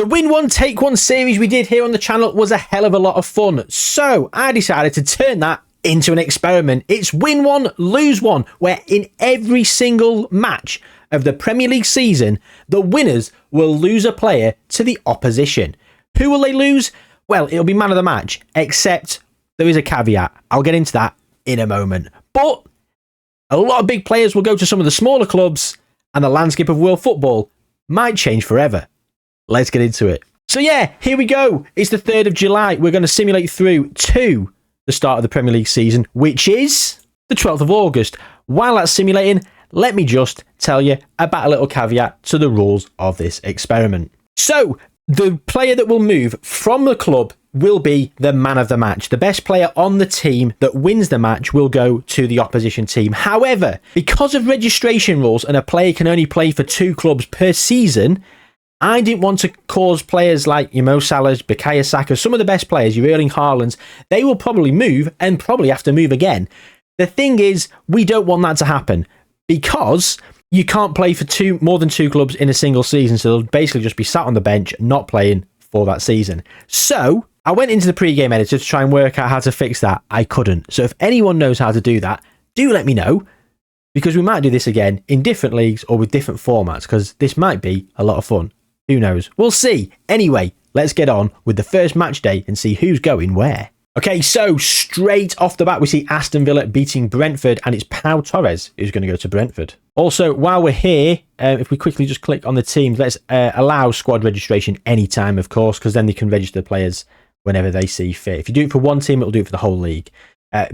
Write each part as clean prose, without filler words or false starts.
win one, take one series we did here on the channel was a hell of a lot of fun. So I decided to turn that into an experiment. It's win one, lose one, where in every single match of the Premier League season, the winners will lose a player to the opposition. Who will they lose? Well, it'll be man of the match, except there is a caveat. I'll get into that in a moment. But a lot of big players will go to some of the smaller clubs, and the landscape of world football might change forever. Let's get into it. So yeah, here we go. It's the 3rd of July. We're going to simulate through to the start of the Premier League season, which is the 12th of August. While that's simulating, let me just tell you about a little caveat to the rules of this experiment. So the player that will move from the club will be the man of the match. The best player on the team that wins the match will go to the opposition team. However, because of registration rules and a player can only play for 2 clubs per season, I didn't want to cause players like your Mo Salahs, Bukayo Saka, some of the best players, your Erling Haalands, they will probably move and probably have to move again. The thing is, we don't want that to happen because you can't play for more than 2 clubs in a single season. So they'll basically just be sat on the bench, not playing for that season. So I went into the pre-game editor to try and work out how to fix that. I couldn't. So if anyone knows how to do that, do let me know, because we might do this again in different leagues or with different formats, because this might be a lot of fun. Who knows? We'll see. Anyway, let's get on with the first match day and see who's going where. Okay, so straight off the bat, we see Aston Villa beating Brentford, and it's Pau Torres who's going to go to Brentford. Also, while we're here, if we quickly just click on the teams, let's allow squad registration anytime, of course, because then they can register players whenever they see fit. If you do it for one team, it'll do it for the whole league.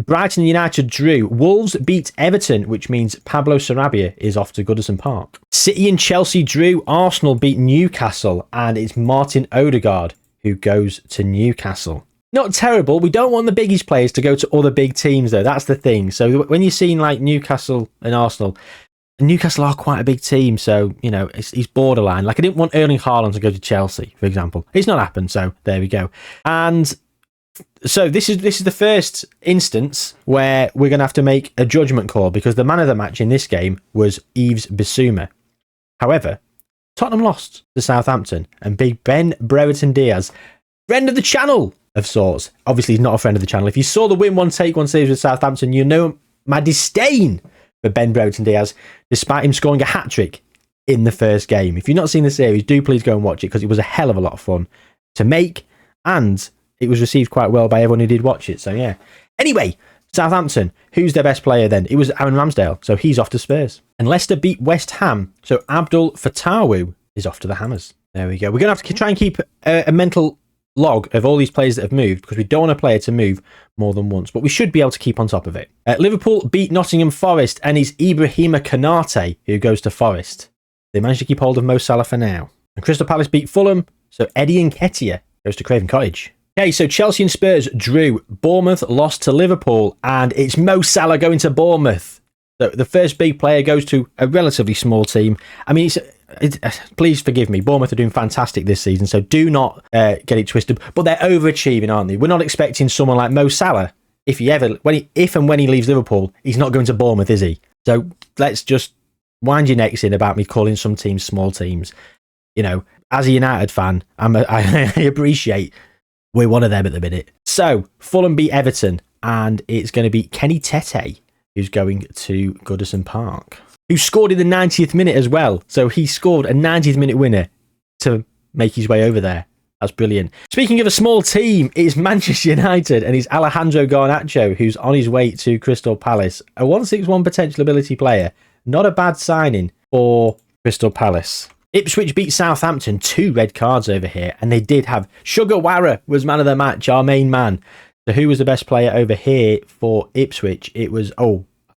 Brighton United drew. Wolves beat Everton, which means Pablo Sarabia is off to Goodison Park. City and Chelsea drew. Arsenal beat Newcastle, and it's Martin Odegaard who goes to Newcastle. Not terrible. We don't want the biggies players to go to other big teams, though. That's the thing. So when you're seeing like Newcastle and Arsenal, Newcastle are quite a big team, so, you know, he's borderline. Like, I didn't want Erling Haaland to go to Chelsea, for example. It's not happened, so there we go. And so this is the first instance where we're going to have to make a judgment call, because the man of the match in this game was Yves Bissouma. However, Tottenham lost to Southampton, and Big Ben Brereton Diaz, friend of the channel of sorts. Obviously, he's not a friend of the channel. If you saw the win one, take one series with Southampton, you know my disdain for Ben Brereton Diaz, despite him scoring a hat-trick in the first game. If you've not seen the series, do please go and watch it, because it was a hell of a lot of fun to make, and it was received quite well by everyone who did watch it. So yeah. Anyway, Southampton, who's their best player then? It was Aaron Ramsdale, so he's off to Spurs. And Leicester beat West Ham, so Abdul Fatawu is off to the Hammers. There we go. We're going to have to try and keep a mental log of all these players that have moved, because we don't want a player to move more than once, but we should be able to keep on top of it. Liverpool beat Nottingham Forest, and it's Ibrahima Konate who goes to Forest. They managed to keep hold of Mo Salah for now. And Crystal Palace beat Fulham, so Eddie Nketiah goes to Craven Cottage. Okay, so Chelsea and Spurs drew. Bournemouth lost to Liverpool, and it's Mo Salah going to Bournemouth. So the first big player goes to a relatively small team. I mean, please forgive me, Bournemouth are doing fantastic this season, so do not get it twisted. But they're overachieving, aren't they? We're not expecting someone like Mo Salah. If and when he leaves Liverpool, he's not going to Bournemouth, is he? So let's just wind your necks in about me calling some teams small teams. You know, as a United fan, I appreciate we're one of them at the minute. So Fulham beat Everton, and it's going to be Kenny Tete who's going to Goodison Park, who scored in the 90th minute as well. So he scored a 90th minute winner to make his way over there. That's brilliant. Speaking of a small team, it's Manchester United, and it's Alejandro Garnacho who's on his way to Crystal Palace. A 161 potential ability player. Not a bad signing for Crystal Palace. Ipswich beat Southampton, 2 red cards over here, and they did have Jayhuahua was man of the match, our main man. So who was the best player over here for Ipswich? It was, I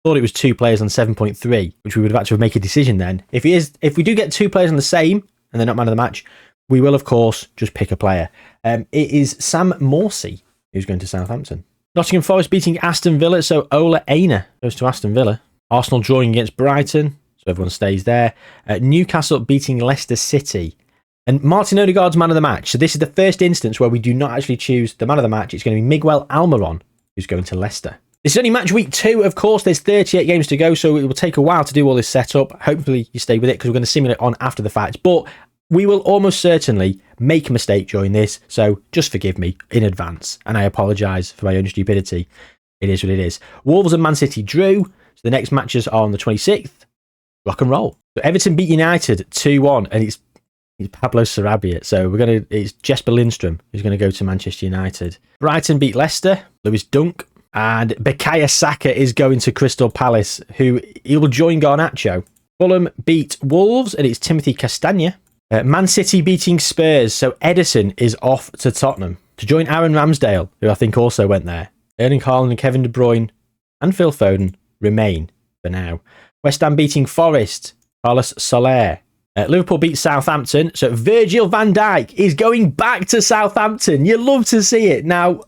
thought it was 2 players on 7.3, which we would have had to make a decision then. If we do get 2 players on the same, and they're not man of the match, we will, of course, just pick a player. It is Sam Morsey who's going to Southampton. Nottingham Forest beating Aston Villa, so Ola Aina goes to Aston Villa. Arsenal drawing against Brighton, so everyone stays there. Newcastle beating Leicester City. And Martin Odegaard's man of the match. So this is the first instance where we do not actually choose the man of the match. It's going to be Miguel Almiron, who's going to Leicester. This is only match week 2, of course. There's 38 games to go, so it will take a while to do all this setup. Hopefully you stay with it, because we're going to simulate on after the fact. But we will almost certainly make a mistake during this, so just forgive me in advance, and I apologise for my own stupidity. It is what it is. Wolves and Man City drew, so the next matches are on the 26th. Rock and roll. So Everton beat United 2-1, and it's Pablo Sarabia. So it's Jesper Lindstrom who's going to go to Manchester United. Brighton beat Leicester, Lewis Dunk, and Bukayo Saka is going to Crystal Palace, he will join Garnacho. Fulham beat Wolves, and it's Timothy Castagne. Man City beating Spurs, so Edison is off to Tottenham to join Aaron Ramsdale, who I think also went there. Erling Haaland and Kevin De Bruyne and Phil Foden remain for now. West Ham beating Forest, Carlos Soler. Liverpool beat Southampton, so Virgil van Dijk is going back to Southampton. You love to see it. Now,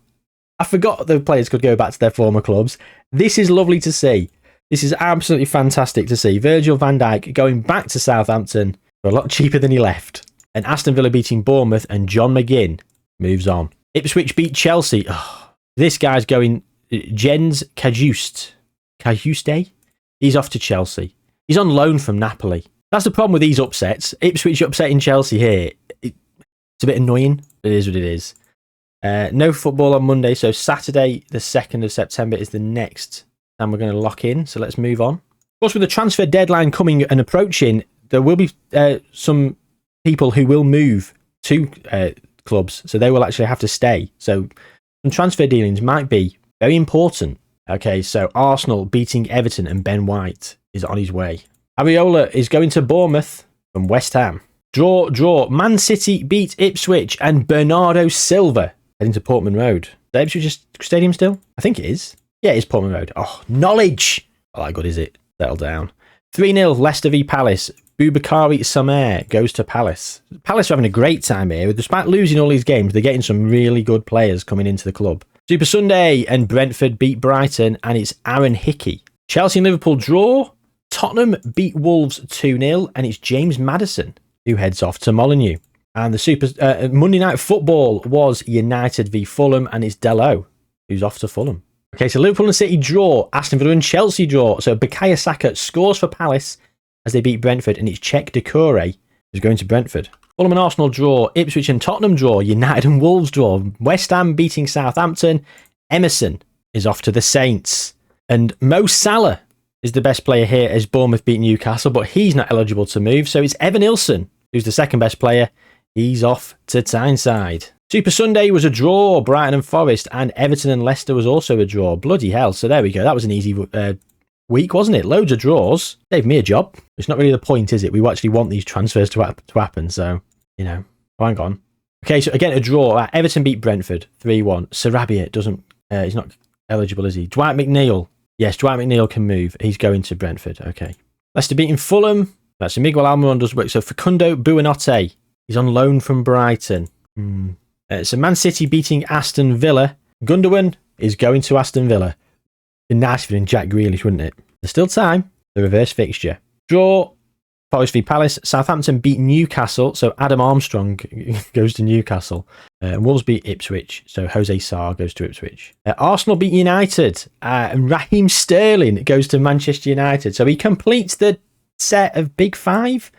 I forgot the players could go back to their former clubs. This is lovely to see. This is absolutely fantastic to see. Virgil van Dijk going back to Southampton for a lot cheaper than he left. And Aston Villa beating Bournemouth, and John McGinn moves on. Ipswich beat Chelsea. Oh, this guy's going... Jens Kajuste. He's off to Chelsea. He's on loan from Napoli. That's the problem with these upsets. Ipswich upsetting Chelsea here. It's a bit annoying. It is what it is. No football on Monday, so Saturday the 2nd of September is the next time we're going to lock in. So let's move on. Of course, with the transfer deadline coming and approaching, there will be some people who will move to clubs, so they will actually have to stay. So some transfer dealings might be very important. Okay, so Arsenal beating Everton, and Ben White is on his way. Areola is going to Bournemouth from West Ham. Draw. Man City beat Ipswich, and Bernardo Silva heading to Portman Road. Is that Ipswich Stadium still? I think it is. Yeah, it is Portman Road. Oh, knowledge! Oh, how good is it? Settle down. 3-0 Leicester v Palace. Boubakary Somer goes to Palace. Palace are having a great time here. Despite losing all these games, they're getting some really good players coming into the club. Super Sunday, and Brentford beat Brighton, and it's Aaron Hickey. Chelsea and Liverpool draw. Tottenham beat Wolves 2-0, and it's James Maddison who heads off to Molineux. And the Monday Night Football was United v Fulham, and it's Dello who's off to Fulham. Okay, so Liverpool and City draw. Aston Villa and Chelsea draw. So Bukayo Saka scores for Palace as they beat Brentford, and it's Czech Doucouré who's going to Brentford. Fulham and Arsenal draw. Ipswich and Tottenham draw. United and Wolves draw. West Ham beating Southampton. Emerson is off to the Saints. And Mo Salah is the best player here as Bournemouth beat Newcastle, but he's not eligible to move. So it's Evan Ilson, who's the second best player. He's off to Tyneside. Super Sunday was a draw. Brighton and Forest, and Everton and Leicester was also a draw. Bloody hell. So there we go. That was an easy week, wasn't it? Loads of draws. Gave me a job. It's not really the point, is it? We actually want these transfers to happen. So, hang on. Okay, so again, a draw. Everton beat Brentford 3-1. Sarabia he's not eligible, is he? Dwight McNeil. Yes, Dwight McNeil can move. He's going to Brentford. Okay. Leicester beating Fulham. That's Miguel Almiron does work. So Facundo Buonanotte, he's on loan from Brighton. So Man City beating Aston Villa. Gundogan is going to Aston Villa. It'd be nice if it in Jack Grealish, wouldn't it? There's still time. The reverse fixture. Draw. Forest v Palace. Southampton beat Newcastle, so Adam Armstrong goes to Newcastle. Wolves beat Ipswich, so Jose Sarr goes to Ipswich. Arsenal beat United, and Raheem Sterling goes to Manchester United. So he completes the set of big five.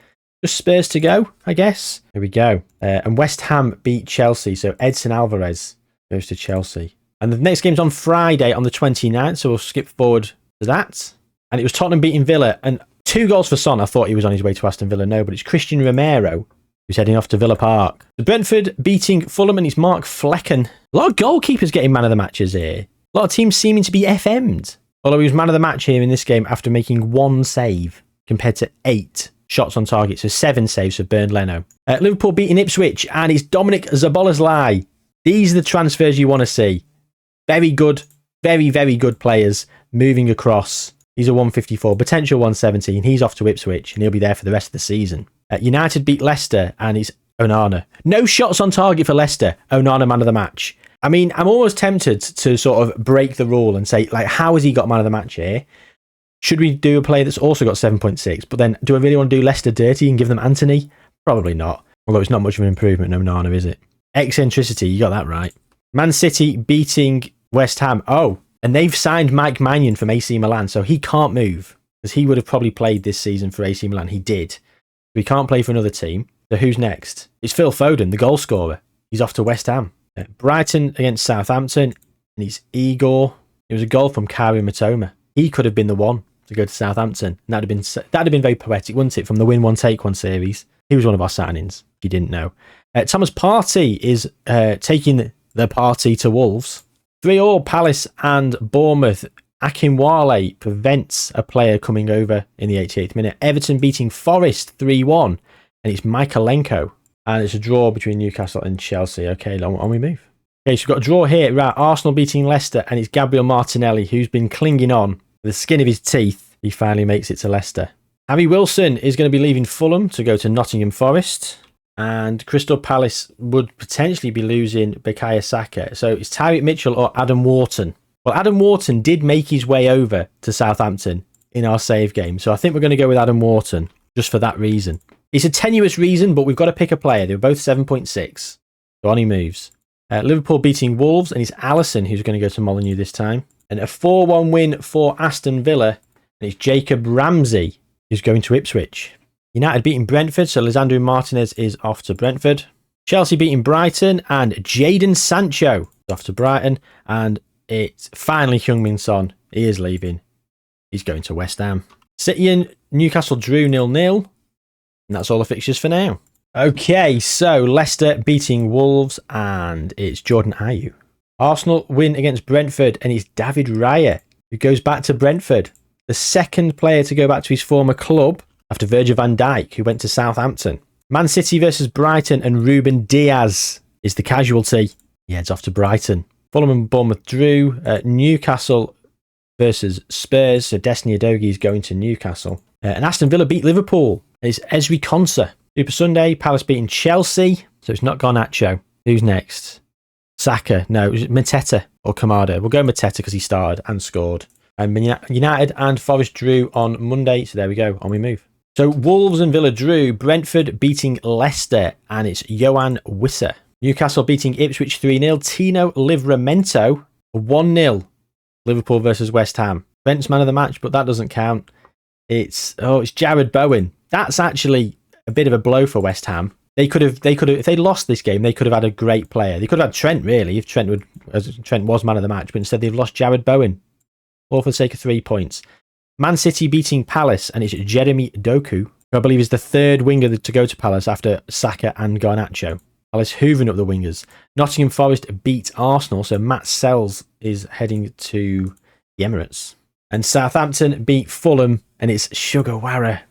Just Spurs to go, I guess. Here we go. And West Ham beat Chelsea, so Edson Alvarez goes to Chelsea. And the next game's on Friday on the 29th, so we'll skip forward to that. And it was Tottenham beating Villa, and 2 goals for Son. I thought he was on his way to Aston Villa. No, but it's Christian Romero who's heading off to Villa Park. The Brentford beating Fulham, and it's Mark Flecken. A lot of goalkeepers getting man of the matches here. A lot of teams seeming to be FM'd. Although he was man of the match here in this game after making 1 save compared to 8 shots on target. So 7 saves for Bernd Leno. Liverpool beating Ipswich, and it's Dominic Szoboszlai. These are the transfers you want to see. Very good, very, very good players moving across. He's a 154, potential 117. He's off to Ipswich, and he'll be there for the rest of the season. United beat Leicester, and it's Onana. No shots on target for Leicester. Onana, man of the match. I mean, I'm almost tempted to sort of break the rule and say, like, how has he got man of the match here? Should we do a player that's also got 7.6? But then, do I really want to do Leicester dirty and give them Anthony? Probably not. Although it's not much of an improvement in Onana, is it? Eccentricity, you got that right. Man City beating West Ham. Oh, and they've signed Mike Maignan from AC Milan, so he can't move, because he would have probably played this season for AC Milan. He did. He can't play for another team. So who's next? It's Phil Foden, the goal scorer. He's off to West Ham. Brighton against Southampton, and it's Igor. It was a goal from Kairi Matoma. He could have been the one to go to Southampton. And that'd have been very poetic, wouldn't it? From the Win One Take One series. He was one of our signings, if you didn't know. Thomas Partey is taking the party to Wolves. 3-3 Palace and Bournemouth. Akinwale prevents a player coming over in the 88th minute. Everton beating Forest 3-1, and it's Michaelenko. And it's a draw between Newcastle and Chelsea. Okay, on we move. Okay, so we've got a draw here. Right, Arsenal beating Leicester, and it's Gabriel Martinelli, who's been clinging on with the skin of his teeth. He finally makes it to Leicester. Harry Wilson is going to be leaving Fulham to go to Nottingham Forest, and Crystal Palace would potentially be losing Bukayo Saka. So it's Tyreek Mitchell or Adam Wharton. Well, Adam Wharton did make his way over to Southampton in our save game, so I think we're going to go with Adam Wharton just for that reason. It's a tenuous reason, but we've got to pick a player. They're both 7.6. So on he moves. Liverpool beating Wolves, and it's Alisson who's going to go to Molineux this time. And a 4-1 win for Aston Villa, and it's Jacob Ramsey who's going to Ipswich. United beating Brentford, so Lisandro Martinez is off to Brentford. Chelsea beating Brighton, and Jadon Sancho is off to Brighton. And it's finally Heung-min Son. He is leaving. He's going to West Ham. City and Newcastle drew 0-0. And that's all the fixtures for now. Okay, so Leicester beating Wolves, and it's Jordan Ayew. Arsenal win against Brentford, and it's David Raya, who goes back to Brentford. The second player to go back to his former club after Virgil van Dijk, who went to Southampton. Man City versus Brighton, and Ruben Diaz is the casualty. He heads off to Brighton. Fulham and Bournemouth drew. Newcastle versus Spurs, so Destiny Udogie is going to Newcastle. And Aston Villa beat Liverpool. It's Ezri Konsa. Super Sunday, Palace beating Chelsea. So it's not Garnacho. Who's next? Saka. No, Mateta or Kamada. We'll go Mateta because he started and scored. And United and Forest drew on Monday. So there we go. On we move. So Wolves and Villa drew. Brentford beating Leicester. And it's Johan Wisser. Newcastle beating Ipswich 3-0. Tino Livramento 1-0. Liverpool versus West Ham. Brent's man of the match, but that doesn't count. It's Jared Bowen. That's actually a bit of a blow for West Ham. They could have, if they lost this game, they could have had a great player. They could have had Trent, really, if Trent was man of the match, but instead they've lost Jared Bowen. All for the sake of 3 points. Man City beating Palace, and it's Jeremy Doku, who I believe is the third winger to go to Palace after Saka and Garnacho. Palace hoovering up the wingers. Nottingham Forest beat Arsenal, so Matt Sells is heading to the Emirates. And Southampton beat Fulham, and it's Sugawara.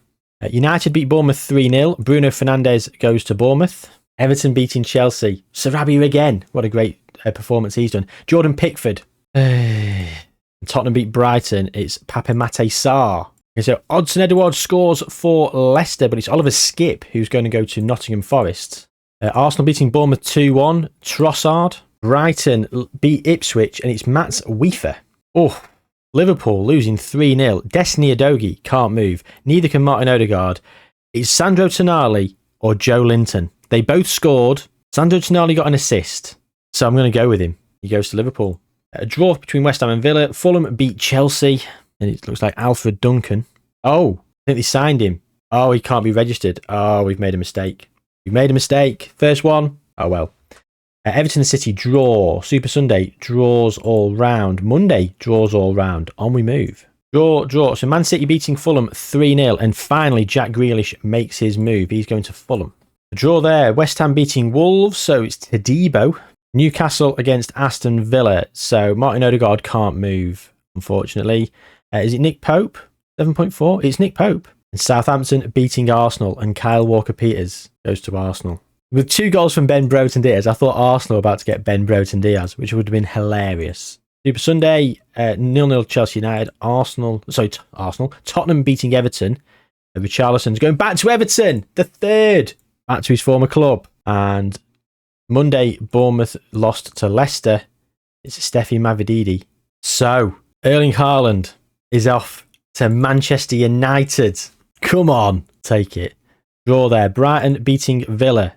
United beat Bournemouth 3-0. Bruno Fernandes goes to Bournemouth. Everton beating Chelsea. Sarabia again. What a great performance he's done. Jordan Pickford. Tottenham beat Brighton. It's Papemate Sarr. Okay, so Odsonne Edouard scores for Leicester, but it's Oliver Skipp who's going to go to Nottingham Forest. Arsenal beating Bournemouth 2-1. Trossard. Brighton beat Ipswich, and it's Mats Wiefer. Oh, Liverpool losing 3-0. Destiny Udogie can't move. Neither can Martin Odegaard. It's Sandro Tonali or Joe Linton. They both scored. Sandro Tonali got an assist, so I'm going to go with him. He goes to Liverpool. A draw between West Ham and Villa. Fulham beat Chelsea, and it looks like Alfred Duncan. Oh, I think they signed him. Oh, he can't be registered. Oh, we've made a mistake. First one. Oh, well. Everton City draw. Super Sunday draws all round. Monday draws all round. On we move. Draw. So Man City beating Fulham 3-0. And finally, Jack Grealish makes his move. He's going to Fulham. A draw there. West Ham beating Wolves. So it's Tadibo. Newcastle against Aston Villa. So Martin Odegaard can't move, unfortunately. Is it Nick Pope? 7.4? It's Nick Pope. And Southampton beating Arsenal. And Kyle Walker-Peters goes to Arsenal. With 2 goals from Ben Broughton Diaz, I thought Arsenal were about to get Ben Broughton Diaz, which would have been hilarious. Super Sunday, 0-0 Chelsea United. Tottenham beating Everton. Richarlison's going back to Everton, the third, back to his former club. And Monday, Bournemouth lost to Leicester. It's Steffi Mavididi. So, Erling Haaland is off to Manchester United. Come on, take it. Draw there. Brighton beating Villa.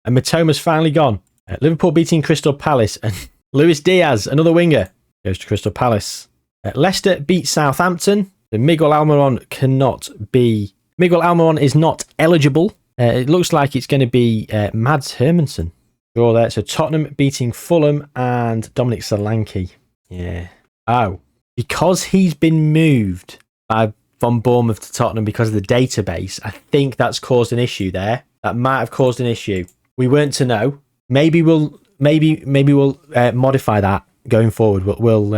And Matoma's finally gone. Liverpool beating Crystal Palace. And Luis Diaz, another winger, goes to Crystal Palace. Leicester beat Southampton. Miguel Almiron is not eligible It looks like it's going to be Mads Hermansen. Draw there. So Tottenham beating Fulham and Dominic Solanke. Yeah. Oh, because he's been moved from Bournemouth to Tottenham because of the database, I think that's caused an issue there. That might have caused an issue. We weren't to know. Maybe we'll modify that going forward. We'll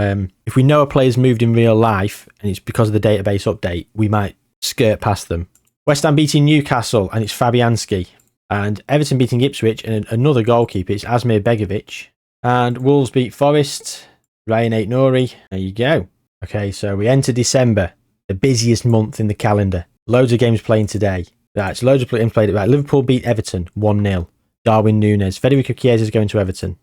if we know a player's moved in real life and it's because of the database update, we might skirt past them. West Ham beating Newcastle and it's Fabianski. And Everton beating Ipswich and another goalkeeper, it's Asmir Begovic. And Wolves beat Forest, Ryan Aït-Nouri. There you go. Okay, so we enter December, the busiest month in the calendar. Loads of games playing today. Right, so loads of games played. Right, Liverpool beat Everton 1-0. Darwin Núñez. Federico Chiesa is going to Everton.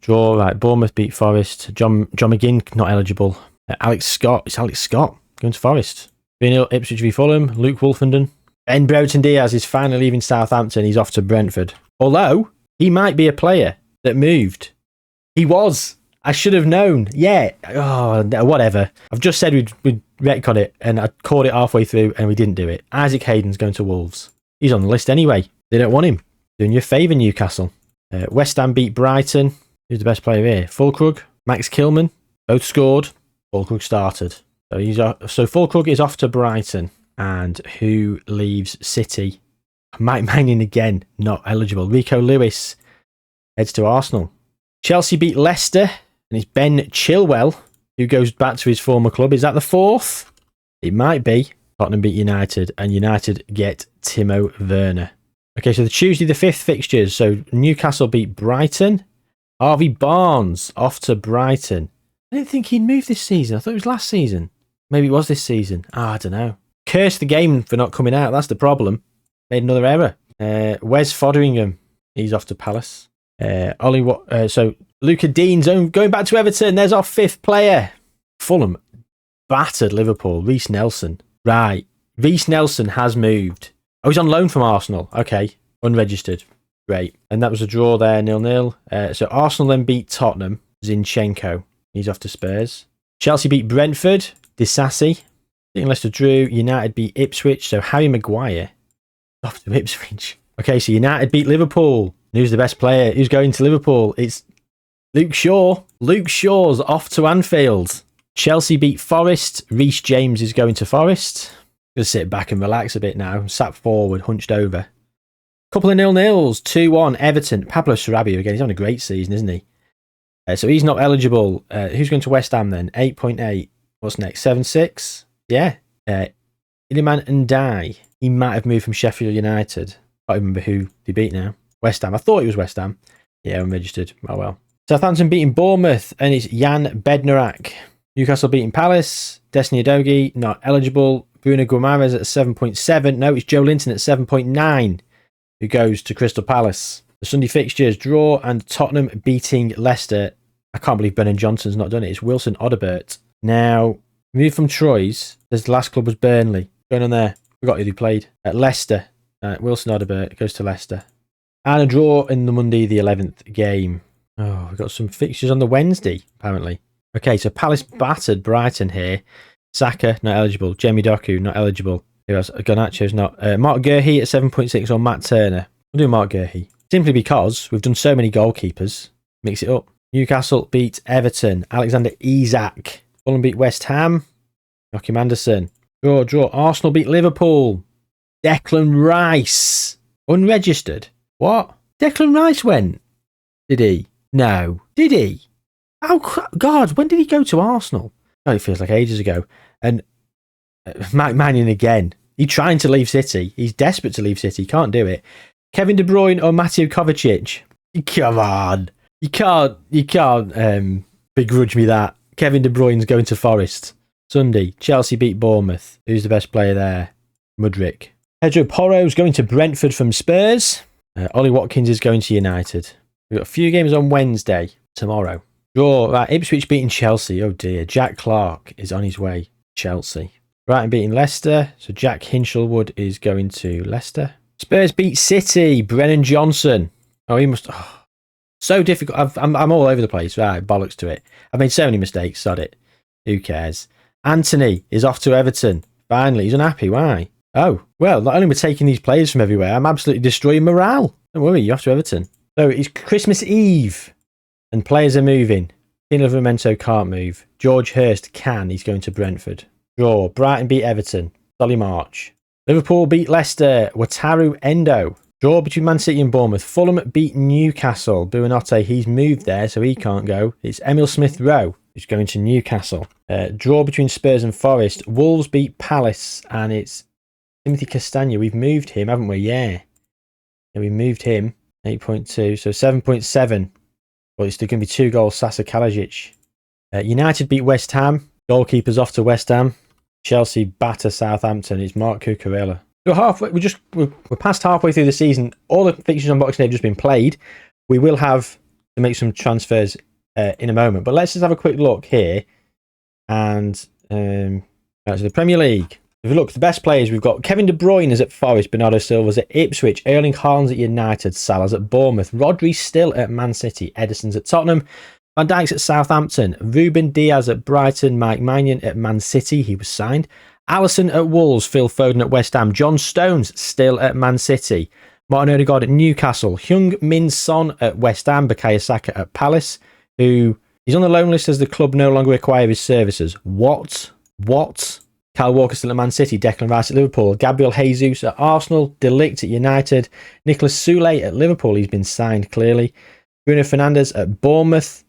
Draw, right, Bournemouth beat Forest. John McGinn, not eligible. Alex Scott. It's Alex Scott going to Forest. 3-0 Ipswich v Fulham. Luke Wolfenden. Ben Brereton Diaz is finally leaving Southampton. He's off to Brentford. Although, he might be a player that moved. He was. I should have known. Yeah. Oh, whatever. I've just said we'd retcon it, and I caught it halfway through, and we didn't do it. Isaac Hayden's going to Wolves. He's on the list anyway. They don't want him. Doing you a favour, Newcastle. West Ham beat Brighton. Who's the best player here? Fulkrug, Max Kilman. Both scored. Fulkrug started. So Fulkrug is off to Brighton. And who leaves City? Mike Mannion again, not eligible. Rico Lewis heads to Arsenal. Chelsea beat Leicester, and it's Ben Chilwell who goes back to his former club. Is that the fourth? It might be. Tottenham beat United, and United get Timo Werner. Okay, so the Tuesday the 5th fixtures. So Newcastle beat Brighton. Harvey Barnes off to Brighton. I didn't think he'd moved this season. I thought it was last season. Maybe it was this season. I don't know. Curse the game for not coming out. That's the problem. Made another error. Wes Foderingham. He's off to Palace. So Luca Dean's going back to Everton. There's our 5th player. Fulham battered Liverpool. Reece Nelson. Right. Reece Nelson has moved. Oh, he's on loan from Arsenal. Okay. Unregistered. Great. And that was a draw there, 0-0. So Arsenal then beat Tottenham. Zinchenko. He's off to Spurs. Chelsea beat Brentford. Disasi. Leicester drew. United beat Ipswich. So Harry Maguire off to Ipswich. Okay, so United beat Liverpool. Who's the best player? Who's going to Liverpool? It's Luke Shaw. Luke Shaw's off to Anfield. Chelsea beat Forest. Reece James is going to Forest. Just sit back and relax a bit now. Sat forward, hunched over. Couple of 0-0s. 2-1 Everton. Pablo Sarabia again. He's on a great season, isn't he? So he's not eligible. Who's going to West Ham then? 8.8. What's next? 7-6. Yeah. Iliman Ndiaye. He might have moved from Sheffield United. I can't remember who they beat now. West Ham. I thought it was West Ham. Yeah, unregistered. Oh well. Southampton beating Bournemouth, and it's Jan Bednarak. Newcastle beating Palace. Destiny Udogie, not eligible. Bruno Guimaraes at 7.7. No, it's Joe Linton at 7.9, who goes to Crystal Palace. The Sunday fixtures, draw and Tottenham beating Leicester. I can't believe Brennan Johnson's not done it. It's Wilson Odobert. Now, moved from Troyes. The last club was Burnley. Going on there. Forgot who they played. At Leicester. Wilson Odobert goes to Leicester. And a draw in the Monday, the 11th game. Oh, we've got some fixtures on the Wednesday, apparently. Okay, so Palace battered Brighton here. Saka, not eligible. Jamie Doku, not eligible. Who else? Garnacho's not. Mark Guehi at 7.6 or Matt Turner. We'll do Mark Guehi. Simply because we've done so many goalkeepers. Mix it up. Newcastle beat Everton. Alexander Isak. Fulham beat West Ham. Joachim Anderson. Draw. Arsenal beat Liverpool. Declan Rice. Unregistered. What? Declan Rice went. Did he? No. Did he? Oh, God, when did he go to Arsenal? Oh, it feels like ages ago. And Mike Mannion again. He's trying to leave City. He's desperate to leave City. He can't do it. Kevin De Bruyne or Mateo Kovacic? Come on. You can't begrudge me that. Kevin De Bruyne's going to Forest. Sunday, Chelsea beat Bournemouth. Who's the best player there? Mudryk. Pedro Porro's going to Brentford from Spurs. Ollie Watkins is going to United. We've got a few games on Wednesday, tomorrow. Draw. Right, Ipswich beating Chelsea. Oh dear. Jack Clark is on his way. Chelsea. Brighton beating Leicester. So Jack Hinchelwood is going to Leicester. Spurs beat City. Brennan Johnson. Oh, he must... Oh, so difficult. I'm all over the place. Right, bollocks to it. I've made so many mistakes. Sod it. Who cares? Anthony is off to Everton. Finally, he's unhappy. Why? Oh, well, not only we're taking these players from everywhere, I'm absolutely destroying morale. Don't worry, you're off to Everton. So it's Christmas Eve and players are moving. Tina Livramento can't move. George Hurst can. He's going to Brentford. Draw. Brighton beat Everton. Solly March. Liverpool beat Leicester. Wataru Endo. Draw between Man City and Bournemouth. Fulham beat Newcastle. Buonanotte, he's moved there, so he can't go. It's Emil Smith-Rowe who's going to Newcastle. Draw between Spurs and Forest. Wolves beat Palace, and it's Timothy Castagna. We've moved him, haven't we? Yeah, we moved him. 8.2, so 7.7. Well, it's still going to be 2 goals. Sasa Kalajic. United beat West Ham. Goalkeepers off to West Ham. Chelsea batter Southampton. It's Mark Cucurella. So halfway, we're past halfway through the season. All the fixtures on Boxing Day have just been played. We will have to make some transfers in a moment, but let's just have a quick look here. And to the Premier League. If you look, the best players we've got: Kevin De Bruyne is at Forest, Bernardo Silva's at Ipswich, Erling Haaland's at United, Salah's at Bournemouth, Rodri's still at Man City, Ederson's at Tottenham, Van Dijk's at Southampton, Ruben Diaz at Brighton, Mike Maignan at Man City, he was signed. Alisson at Wolves, Phil Foden at West Ham, John Stones still at Man City, Martin Odegaard at Newcastle, Heung-min Son at West Ham, Bukayo Saka at Palace, who is on the loan list as the club no longer require his services. What? Kyle Walker still at Man City, Declan Rice at Liverpool, Gabriel Jesus at Arsenal, De Ligt at United, Nicolas Soulé at Liverpool, he's been signed clearly, Bruno Fernandes at Bournemouth,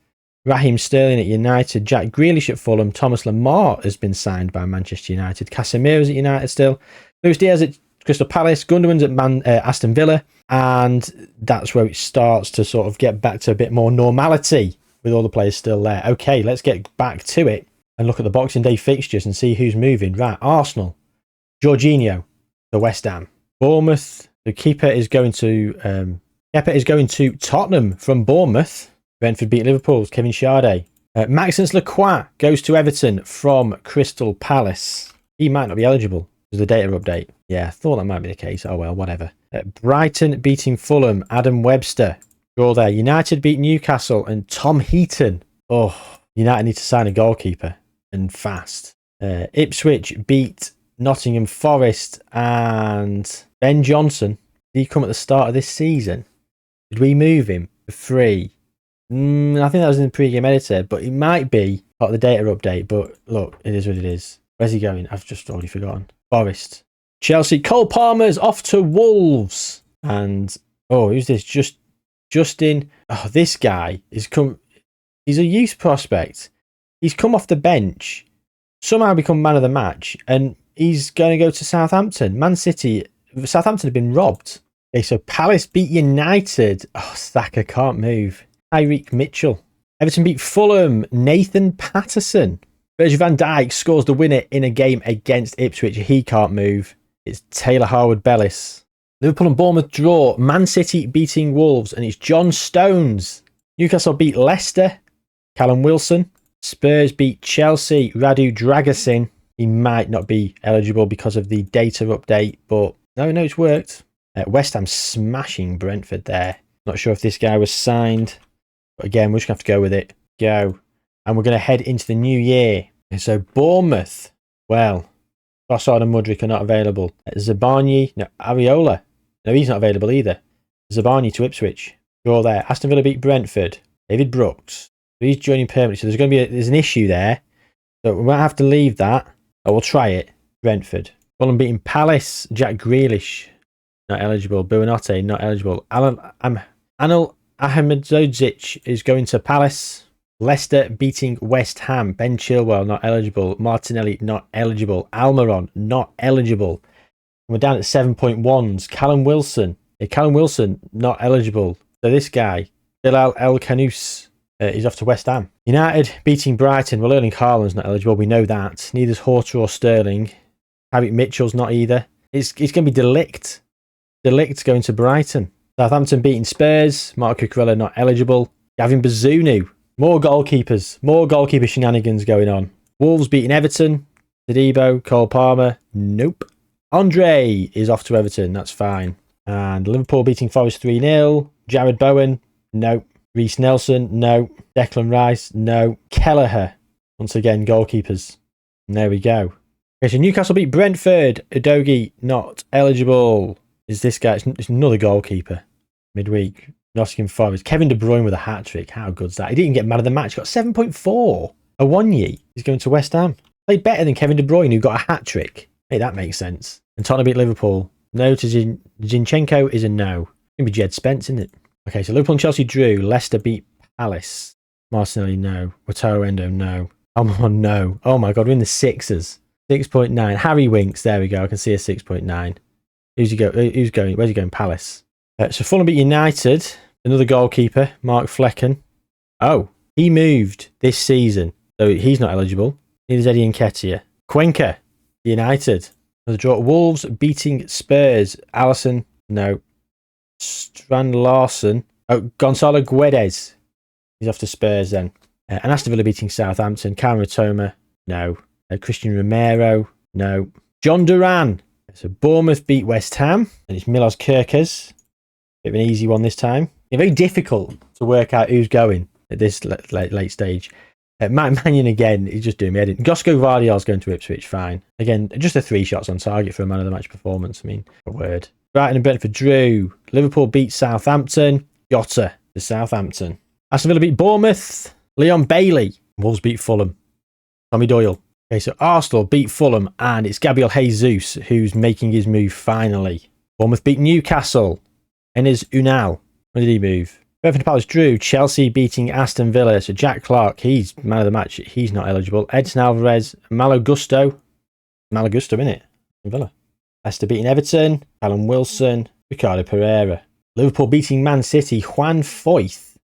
Raheem Sterling at United, Jack Grealish at Fulham, Thomas Lemar has been signed by Manchester United, Casemiro's at United still, Luis Diaz at Crystal Palace, Gundogan's at Aston Villa, and that's where it starts to sort of get back to a bit more normality with all the players still there. Okay, let's get back to it and look at the Boxing Day fixtures and see who's moving. Right, Arsenal, Jorginho to West Ham, Bournemouth. The keeper is going to Tottenham from Bournemouth. Brentford beat Liverpool's Kevin Sade. Maxence Lacroix goes to Everton from Crystal Palace. He might not be eligible because of the data update. Yeah, I thought that might be the case. Oh well, whatever. Brighton beating Fulham. Adam Webster. Draw there. United beat Newcastle and Tom Heaton. Oh, United need to sign a goalkeeper and fast. Ipswich beat Nottingham Forest and Ben Johnson. Did he come at the start of this season? Did we move him for free? I think that was in the pre-game editor, but it might be part of the data update. But look, it is what it is. Where's he going? I've just already forgotten. Forest. Chelsea. Cole Palmer's off to Wolves. And, who's this? Justin. Oh, this guy is come. He's a youth prospect. He's come off the bench, somehow become man of the match, and he's going to go to Southampton. Southampton have been robbed. Okay, so Palace beat United. Oh, Saka can't move. Tyreek Mitchell. Everton beat Fulham. Nathan Patterson. Virgil van Dijk scores the winner in a game against Ipswich. He can't move. It's Taylor Harwood-Bellis. Liverpool and Bournemouth draw. Man City beating Wolves, and it's John Stones. Newcastle beat Leicester. Callum Wilson. Spurs beat Chelsea. Radu Dragusin. He might not be eligible because of the data update, but no, it's worked. West Ham smashing Brentford there. Not sure if this guy was signed, but again, we're just going to have to go with it. Go. And we're going to head into the new year. And so Bournemouth, well, Trossard and Mudryk are not available. Zabarnyi, no, Areola. No, he's not available either. Zabarnyi to Ipswich. Draw there. Aston Villa beat Brentford. David Brooks. So he's joining permanently. So there's an issue there. So we might have to leave that. Oh, we'll try it. Brentford. Fulham beating Palace. Jack Grealish, not eligible. Buonanotte, not eligible. Anil Ahmedzodzic is going to Palace. Leicester beating West Ham. Ben Chilwell, not eligible. Martinelli, not eligible. Almiron, not eligible. And we're down at 7.1s. Callum Wilson, not eligible. So this guy, Bilal El Kanous, is off to West Ham. United beating Brighton. Well, Erling Haaland's not eligible. We know that. Neither's Horter or Sterling. Tyreek Mitchell's not either. It's going to be De Ligt. De Ligt going to Brighton. Southampton beating Spurs. Mark Cucurella not eligible. Gavin Bazunu. More goalkeeper shenanigans going on. Wolves beating Everton. Tadibo, Cole Palmer. Nope. Andre is off to Everton. That's fine. And Liverpool beating Forest 3-0. Jared Bowen. No. Reece Nelson. No. Declan Rice. No. Kelleher. Once again, goalkeepers. And there we go. Okay, so Newcastle beat Brentford. Udogie not eligible. Is this guy? It's another goalkeeper. Midweek. Nottingham Forest. Kevin De Bruyne with a hat-trick. How good's that? He didn't get man of the match. Got 7.4. Awoniyi. He's going to West Ham. Played better than Kevin De Bruyne, who got a hat-trick. Hey, that makes sense. And Tottenham beat Liverpool. No to Zinchenko is a no. It's going to be Jed Spence, isn't it? Okay, so Liverpool and Chelsea drew. Leicester beat Palace. Martinelli, no. Wataru Endo, no. Almon, no. Oh my God, we're in the sixes. 6.9. Harry Winks. There we go. I can see a 6.9. Who's going? Where's he going? Palace. So Fulham beat United. Another goalkeeper, Mark Flecken. Oh, he moved this season, so he's not eligible. Neither is Eddie Nketiah. Cuenca, United. Another draw. Wolves beating Spurs. Allison, no. Strand Larson. Oh, Gonzalo Guedes. He's off to Spurs then. And Aston Villa beating Southampton. Cameron Toma, no. Christian Romero, no. John Duran. So Bournemouth beat West Ham. And it's Milos Kerkez. Bit of an easy one this time. It's very difficult to work out who's going at this late stage. Mannion again, he's just doing me head in. Gosco Vardiol's going to Ipswich, fine. Again, just a 3 shots on target for a man of the match performance. I mean, a word. Brighton and Brentford drew. Liverpool beat Southampton. Jota to Southampton. Aston Villa beat Bournemouth. Leon Bailey. Wolves beat Fulham. Tommy Doyle. Okay, so Arsenal beat Fulham, and it's Gabriel Jesus who's making his move finally. Bournemouth beat Newcastle. Enes Unal. When did he move? Brentford Palace drew. Chelsea beating Aston Villa. So Jack Clark, he's man of the match. He's not eligible. Edson Alvarez. Malo Gusto, innit? Villa. Leicester beating Everton. Callum Wilson. Ricardo Pereira. Liverpool beating Man City. Juan Foyth.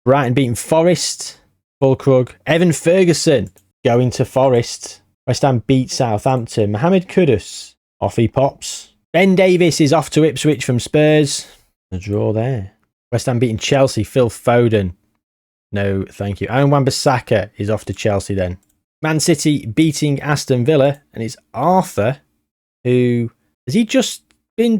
Brighton beating Forest. Fulkrug. Evan Ferguson going to Forest. West Ham beat Southampton. Mohamed Kudus. Off he pops. Ben Davis is off to Ipswich from Spurs. A draw there. West Ham beating Chelsea. Phil Foden. No, thank you. Aaron Wan-Bissaka is off to Chelsea then. Man City beating Aston Villa. And it's Arthur, who... Has he just been...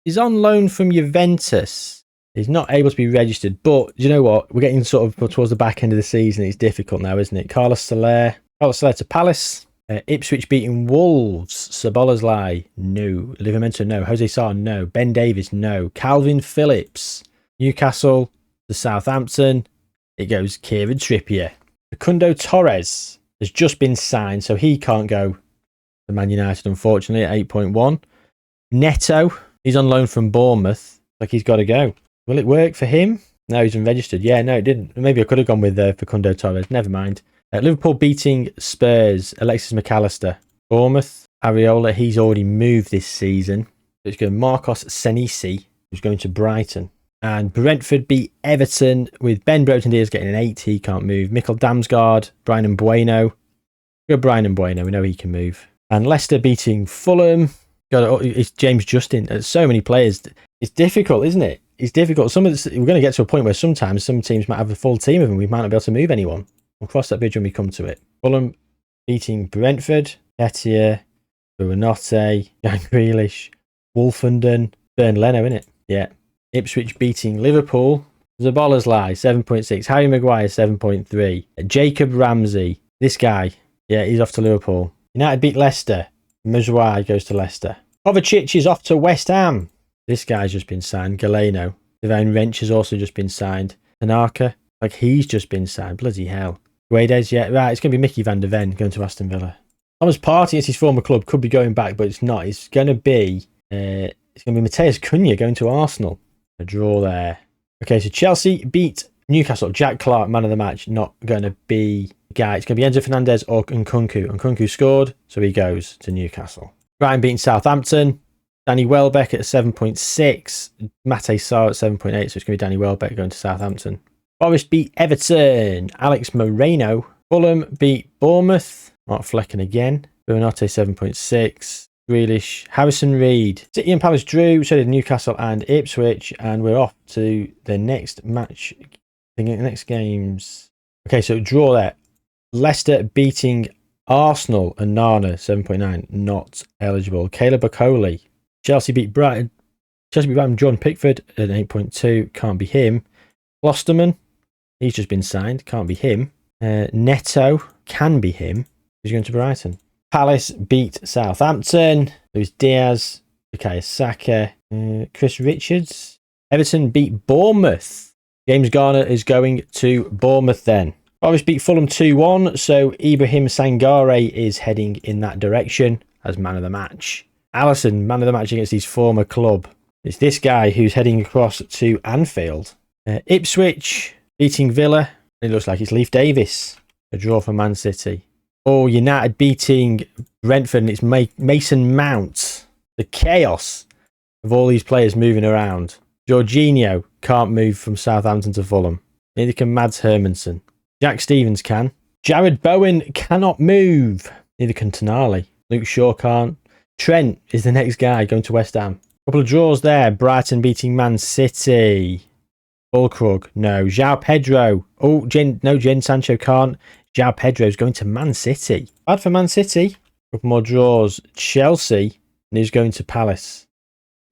He's on loan from Juventus. He's not able to be registered. But, you know what? We're getting sort of towards the back end of the season. It's difficult now, isn't it? Carlos Soler to Palace. Ipswich beating Wolves. Sabolazlai, no. Livramento, no. Jose Sarr, no. Ben Davis, no. Calvin Phillips. Newcastle to Southampton. It goes Kieran Trippier. Facundo Torres has just been signed, so he can't go to Man United, unfortunately, at 8.1. Neto, he's on loan from Bournemouth. Like he's got to go. Will it work for him? No, he's unregistered. Yeah, no, it didn't. Maybe I could have gone with Facundo Torres. Never mind. Liverpool beating Spurs. Alexis McAllister. Bournemouth. Areola, he's already moved this season. It's going Marcos Senesi, who's going to Brighton. And Brentford beat Everton with Ben Broten Diaz getting an 8. He can't move. Mikkel Damsgaard. Brian Bueno. Go Brian Bueno. We know he can move. And Leicester beating Fulham. God, it's James Justin. There's so many players. It's difficult, isn't it? It's difficult. We're going to get to a point where sometimes some teams might have a full team of them. We might not be able to move anyone. We'll cross that bridge when we come to it. Fulham beating Brentford. Etier, Buonanotte, Jan Grealish, Wolfenden, Bern Leno, innit? Yeah. Ipswich beating Liverpool. Zabolazlai, 7.6. Harry Maguire, 7.3. Jacob Ramsey. This guy. Yeah, he's off to Liverpool. United beat Leicester. Muzwai goes to Leicester. Kovacic is off to West Ham. This guy's just been signed. Galeno. Divine Wrench has also just been signed. Tanaka. Like he's just been signed. Bloody hell. Guedes, yeah. Right, it's going to be Mickey van der Ven going to Aston Villa. Thomas Partey at his former club could be going back, but it's not. It's going to be Mateus Cunha going to Arsenal. A draw there. Okay, so Chelsea beat Newcastle. Jack Clark, man of the match, not going to be the guy. It's going to be Enzo Fernandez or Nkunku. Nkunku scored, so he goes to Newcastle. Brighton beating Southampton. Danny Welbeck at 7.6. Mate Sarr at 7.8, so it's going to be Danny Welbeck going to Southampton. Forest beat Everton. Alex Moreno. Fulham beat Bournemouth. Mark Flecken again. Buonanotte 7.6. Grealish. Harrison Reed. City and Palace drew. So did Newcastle and Ipswich. And we're off to the next match. The next games. Okay, so draw there. Leicester beating Arsenal and Nana 7.9. Not eligible. Caleb Okoli. Chelsea beat Brighton. John Pickford at 8.2. Can't be him. Klosterman. He's just been signed. Can't be him. Neto. Can be him. He's going to Brighton. Palace beat Southampton. Luis Diaz, Bukayo Saka, Chris Richards. Everton beat Bournemouth. James Garner is going to Bournemouth then. Forest beat Fulham 2-1, so Ibrahim Sangare is heading in that direction as man of the match. Alisson, man of the match against his former club. It's this guy who's heading across to Anfield. Ipswich beating Villa. It looks like it's Leif Davis. A draw for Man City. Oh, United beating Brentford, and it's Mason Mount. The chaos of all these players moving around. Jorginho can't move from Southampton to Fulham. Neither can Mads Hermansen. Jack Stevens can. Jared Bowen cannot move. Neither can Tonali. Luke Shaw can't. Trent is the next guy going to West Ham. Couple of draws there. Brighton beating Man City. Bullkrug, no. João Pedro. Oh, Jen Sancho can't. João Pedro's going to Man City. Bad for Man City. Couple more draws. Chelsea. And he's going to Palace.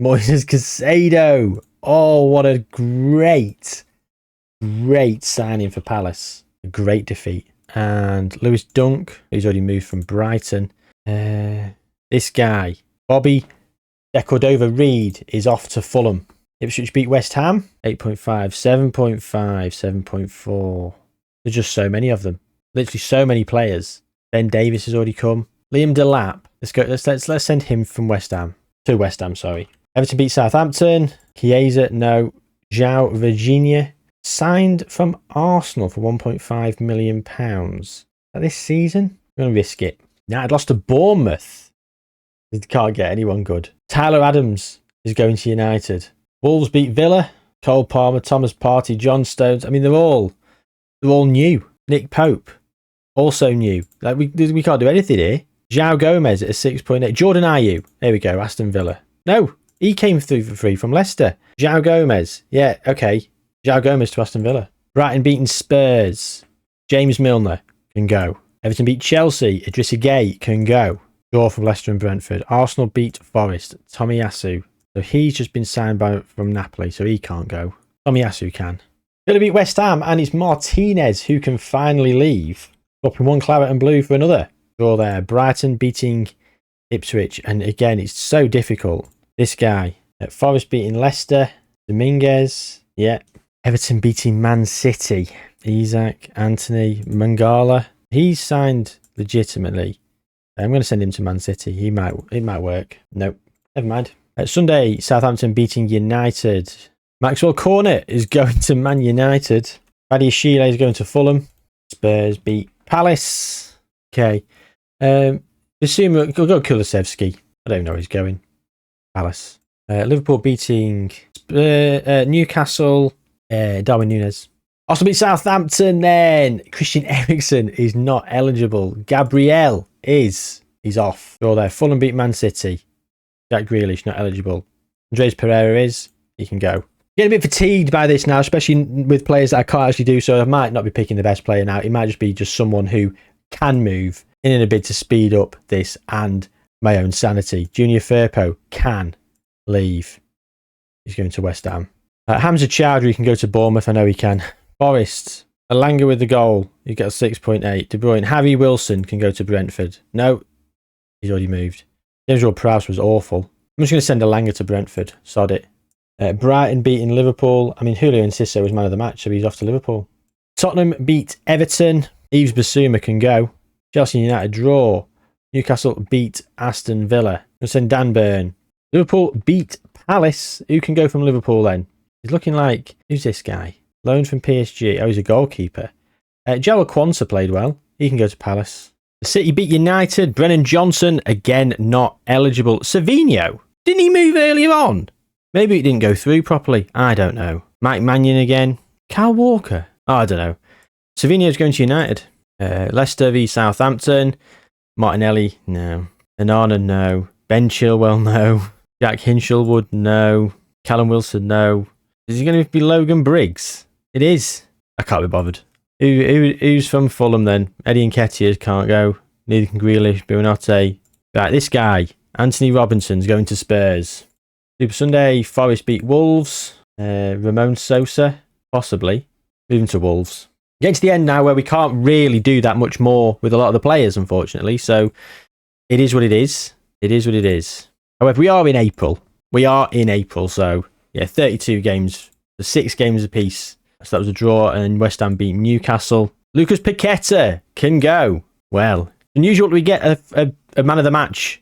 Moises Caicedo. Oh, what a great signing for Palace. A great defeat. And Lewis Dunk, who's already moved from Brighton. This guy, Bobby De Cordova-Reid, is off to Fulham. Ipswich beat West Ham. 8.5, 7.5, 7.4. There's just so many of them. Literally so many players. Ben Davis has already come. Liam Delap. Let's send him from West Ham. To West Ham, sorry. Everton beat Southampton. Chiesa, no. João Virginia signed from Arsenal for £1.5 million. This season? I'm going to risk it. United lost to Bournemouth. They can't get anyone good. Tyler Adams is going to United. Wolves beat Villa. Cole Palmer, Thomas Partey, John Stones. I mean, they're all new. Nick Pope, also new. Like we can't do anything here. João Gomez at a 6.8. Jordan Ayew. There we go. Aston Villa. No, he came through for free from Leicester. João Gomez. Yeah, okay. João Gomez to Aston Villa. Brighton beating Spurs. James Milner can go. Everton beat Chelsea. Idrissa Gueye can go. Draw from Leicester and Brentford. Arsenal beat Forest. Tomiyasu. So he's just been signed from Napoli, so he can't go. Tomiyasu can. Villa beat West Ham, and it's Martinez who can finally leave. Swapping one claret and blue for another. Draw there. Brighton beating Ipswich, and again, it's so difficult. This guy. At Forest beating Leicester. Dominguez. Yeah. Everton beating Man City. Isaac, Anthony, Mangala. He's signed legitimately. I'm going to send him to Man City. It might work. Nope. Never mind. Sunday, Southampton beating United. Maxwell Cornet is going to Man United. Badiashile is going to Fulham. Spurs beat Palace. Okay. Assume we'll go Kulusevski. I don't know where he's going. Palace. Liverpool beating Newcastle. Darwin Núñez. Also beat Southampton then. Christian Eriksen is not eligible. Gabriel is. He's off. Draw there. Fulham beat Man City. Jack Grealish not eligible. Andres Pereira is. He can go. Getting a bit fatigued by this now, especially with players that I can't actually do, so I might not be picking the best player now. It might just be someone who can move in a bid to speed up this and my own sanity. Junior Firpo can leave. He's going to West Ham. Hamza Chowdhury can go to Bournemouth. I know he can. Forest. Alanga with the goal. He gets 6.8. De Bruyne. Harry Wilson can go to Brentford. No, he's already moved. James Ward-Prowse was awful. I'm just going to send Alanga to Brentford. Sod it. Brighton beating Liverpool. I mean, Julio Enciso was man of the match, so he's off to Liverpool. Tottenham beat Everton. Yves Bissouma can go. Chelsea United draw. Newcastle beat Aston Villa. We'll send Dan Burn. Liverpool beat Palace. Who can go from Liverpool then? He's looking like... Who's this guy? Loaned from PSG. Oh, he's a goalkeeper. Joel Quansah played well. He can go to Palace. City beat United. Brennan Johnson, again, not eligible. Savinho. Didn't he move earlier on? Maybe it didn't go through properly. I don't know. Mike Mannion again. Kyle Walker. Oh, I don't know. Savinho's going to United. Leicester v Southampton. Martinelli, no. Onana, no. Ben Chilwell, no. Jack Hinshelwood, no. Callum Wilson, no. Is he going to be Logan Briggs? It is. I can't be bothered. Who's from Fulham then? Eddie Nketiah can't go. Neither can Grealish, Buonanotte. Right, this guy, Anthony Robinson's going to Spurs. Super Sunday, Forest beat Wolves. Ramon Sosa, possibly. Moving to Wolves. Getting to the end now where we can't really do that much more with a lot of the players, unfortunately. So It is what it is. It is what it is. However, we are in April. So yeah, 32 games, the 6 games apiece. So that was a draw, and West Ham beat Newcastle. Lucas Paqueta can go. Well, unusual we get a man of the match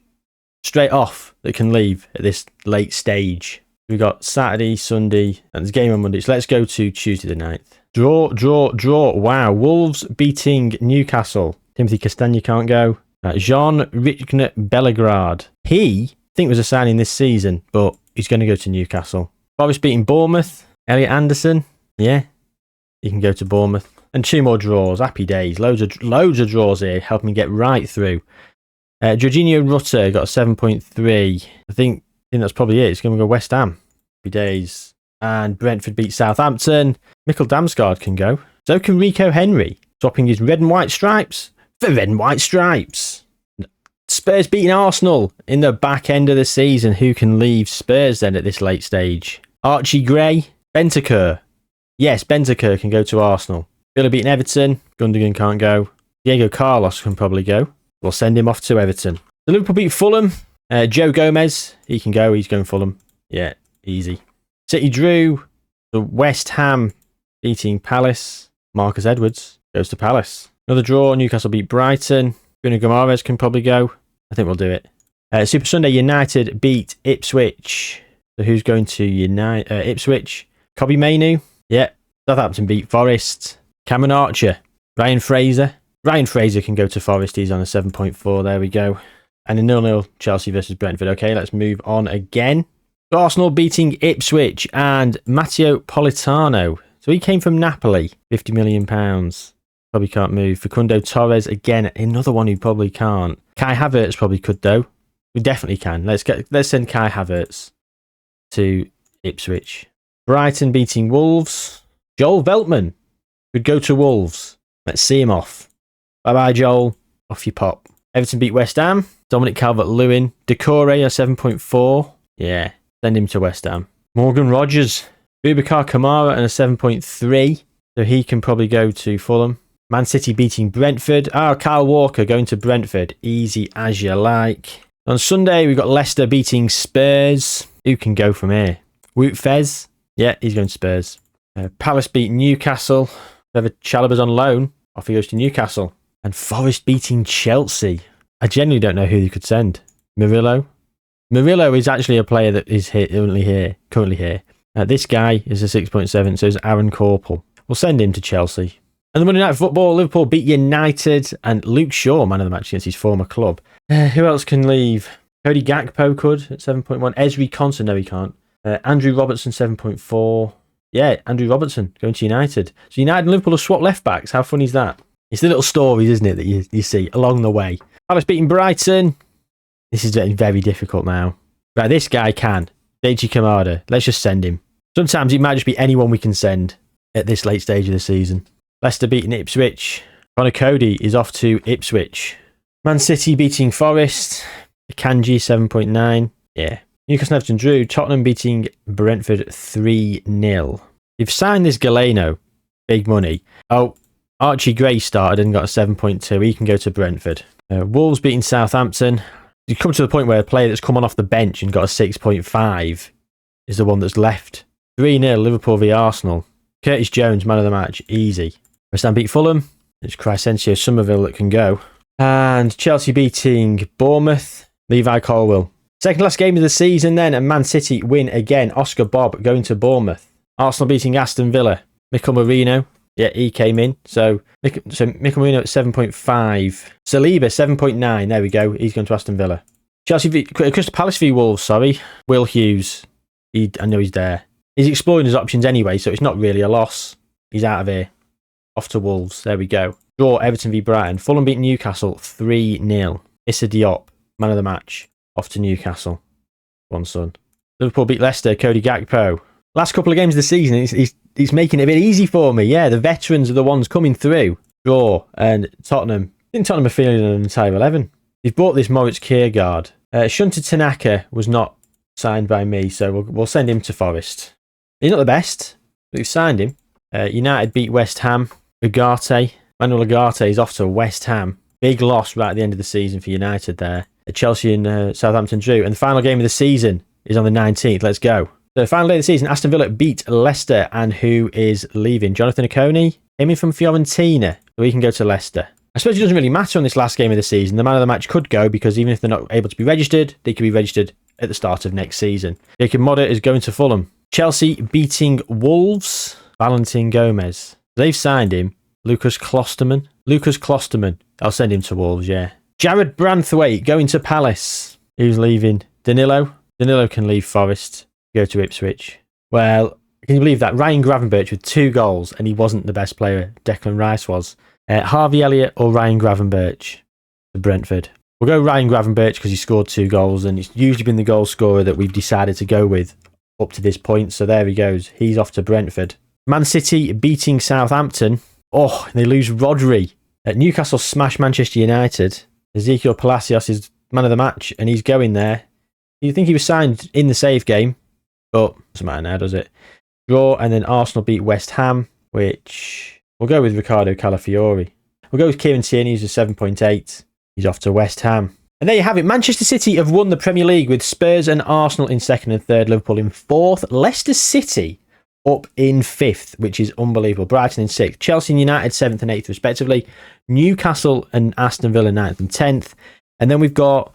straight off that can leave at this late stage. We've got Saturday, Sunday, and there's a game on Monday. So let's go to Tuesday the 9th. Draw. Wow. Wolves beating Newcastle. Timothy Castagna can't go. Jean Richner Bellegrade. He, I think, was a signing this season, but he's going to go to Newcastle. Forest beating Bournemouth. Elliot Anderson. Yeah, he can go to Bournemouth. And 2 more draws. Happy days. Loads of draws here, helping me get right through. Jorginho Rutter got a 7.3. I think that's probably it. It's going to go West Ham. Happy days. And Brentford beat Southampton. Mikkel Damsgaard can go. So can Rico Henry, swapping his red and white stripes for red and white stripes. Spurs beating Arsenal in the back end of the season. Who can leave Spurs then at this late stage? Archie Gray, Bentancur. Yes, Bentancur can go to Arsenal. Villa beating Everton. Gundogan can't go. Diego Carlos can probably go. We'll send him off to Everton. The Liverpool beat Fulham. Joe Gomez, he can go. He's going Fulham. Yeah, easy. City drew. The West Ham beating Palace. Marcus Edwards goes to Palace. Another draw. Newcastle beat Brighton. Bruno Guimaraes can probably go. I think we'll do it. Super Sunday, United beat Ipswich. So who's going to Ipswich? Kobbie Mainoo. Yeah. Southampton beat Forest. Cameron Archer. Ryan Fraser. Ryan Fraser can go to Forest. He's on a 7.4. There we go. And a 0-0 Chelsea versus Brentford. Okay, let's move on again. Arsenal beating Ipswich and Matteo Politano. So he came from Napoli. £50 million. Probably can't move. Facundo Torres, again, another one who probably can't. Kai Havertz probably could, though. We definitely can. Let's send Kai Havertz to Ipswich. Brighton beating Wolves. Joel Veltman would go to Wolves. Let's see him off. Bye-bye, Joel. Off you pop. Everton beat West Ham. Dominic Calvert-Lewin. Decore, a 7.4. Yeah, send him to West Ham. Morgan Rogers. Boubacar Kamara and a 7.3. So he can probably go to Fulham. Man City beating Brentford. Kyle Walker going to Brentford. Easy as you like. On Sunday, we've got Leicester beating Spurs. Who can go from here? Wout Fez. Yeah, he's going to Spurs. Palace beat Newcastle. Trevor Chalobah's on loan. Off he goes to Newcastle. And Forest beating Chelsea. I genuinely don't know who you could send. Murillo. Murillo is actually a player that is currently here. This guy is a 6.7, so is Aaron Corpel. We'll send him to Chelsea. And the Monday Night Football, Liverpool beat United, and Luke Shaw, man of the match against his former club. Who else can leave? Cody Gakpo could at 7.1. Esri Konsa, no he can't. Andrew Robertson, 7.4. Yeah, Andrew Robertson going to United. So United and Liverpool have swapped left backs. How funny is that? It's the little stories, isn't it, that you see along the way. Palace beating Brighton. This is getting very difficult now. Right, this guy can. Deichi Kamada. Let's just send him. Sometimes it might just be anyone we can send at this late stage of the season. Leicester beating Ipswich. Connor Cody is off to Ipswich. Man City beating Forest. Kanji 7.9. Yeah. Newcastle and Everton drew. Tottenham beating Brentford 3-0. You've signed this Galeno. Big money. Oh, Archie Gray started and got a 7.2. He can go to Brentford. Wolves beating Southampton. You come to the point where a player that's come on off the bench and got a 6.5 is the one that's left. 3-0 Liverpool v Arsenal. Curtis Jones, man of the match. Easy. West Ham beat Fulham. It's Crescencio Somerville that can go. And Chelsea beating Bournemouth. Levi Colwill. Second last game of the season then, and Man City win again. Oscar Bob going to Bournemouth. Arsenal beating Aston Villa. Mikel Merino. Yeah, he came in. So Mikel Merino at 7.5. Saliba, 7.9. There we go. He's going to Aston Villa. Crystal Palace v Wolves, sorry. Will Hughes. I know he's there. He's exploring his options anyway, so it's not really a loss. He's out of here. Off to Wolves. There we go. Draw Everton v Brighton. Fulham beat Newcastle 3-0. Issa Diop, man of the match. Off to Newcastle. One son. Liverpool beat Leicester. Cody Gakpo. Last couple of games of the season, he's making it a bit easy for me. Yeah, the veterans are the ones coming through. Draw and Tottenham. I think Tottenham are feeling an entire 11. They've bought this Moritz Kiergaard. Shunta Tanaka was not signed by me, so we'll send him to Forest. He's not the best, but we've signed him. United beat West Ham. Manuel Ugarte is off to West Ham. Big loss right at the end of the season for United there. Chelsea and Southampton drew. And the final game of the season is on the 19th. Let's go. The final day of the season, Aston Villa beat Leicester. And who is leaving? Jonathan Okoni, came in from Fiorentina. So he can go to Leicester. I suppose it doesn't really matter on this last game of the season. The man of the match could go because even if they're not able to be registered, they could be registered at the start of next season. Jacob Modder is going to Fulham. Chelsea beating Wolves. Valentin Gomez. They've signed him. Lucas Klosterman. I'll send him to Wolves, yeah. Jared Branthwaite going to Palace. Who's leaving? Danilo can leave Forest. Go to Ipswich. Well, can you believe that? Ryan Gravenberch with 2 goals and he wasn't the best player. Declan Rice was. Harvey Elliott or Ryan Gravenberch to Brentford. We'll go Ryan Gravenberch because he scored 2 goals and it's usually been the goal scorer that we've decided to go with up to this point. So there he goes. He's off to Brentford. Man City beating Southampton. Oh, they lose Rodri. Newcastle smash Manchester United. Ezekiel Palacios is man of the match and he's going there. You'd think he was signed in the save game, but doesn't matter now, does it? Draw, and then Arsenal beat West Ham, which... We'll go with Ricardo Calafiori. We'll go with Kieran Tierney, who's a 7.8. He's off to West Ham. And there you have it. Manchester City have won the Premier League with Spurs and Arsenal in 2nd and 3rd, Liverpool in 4th. Leicester City up in 5th, which is unbelievable. Brighton in 6th. Chelsea and United 7th and 8th, respectively. Newcastle and Aston Villa 9th and 10th. And then we've got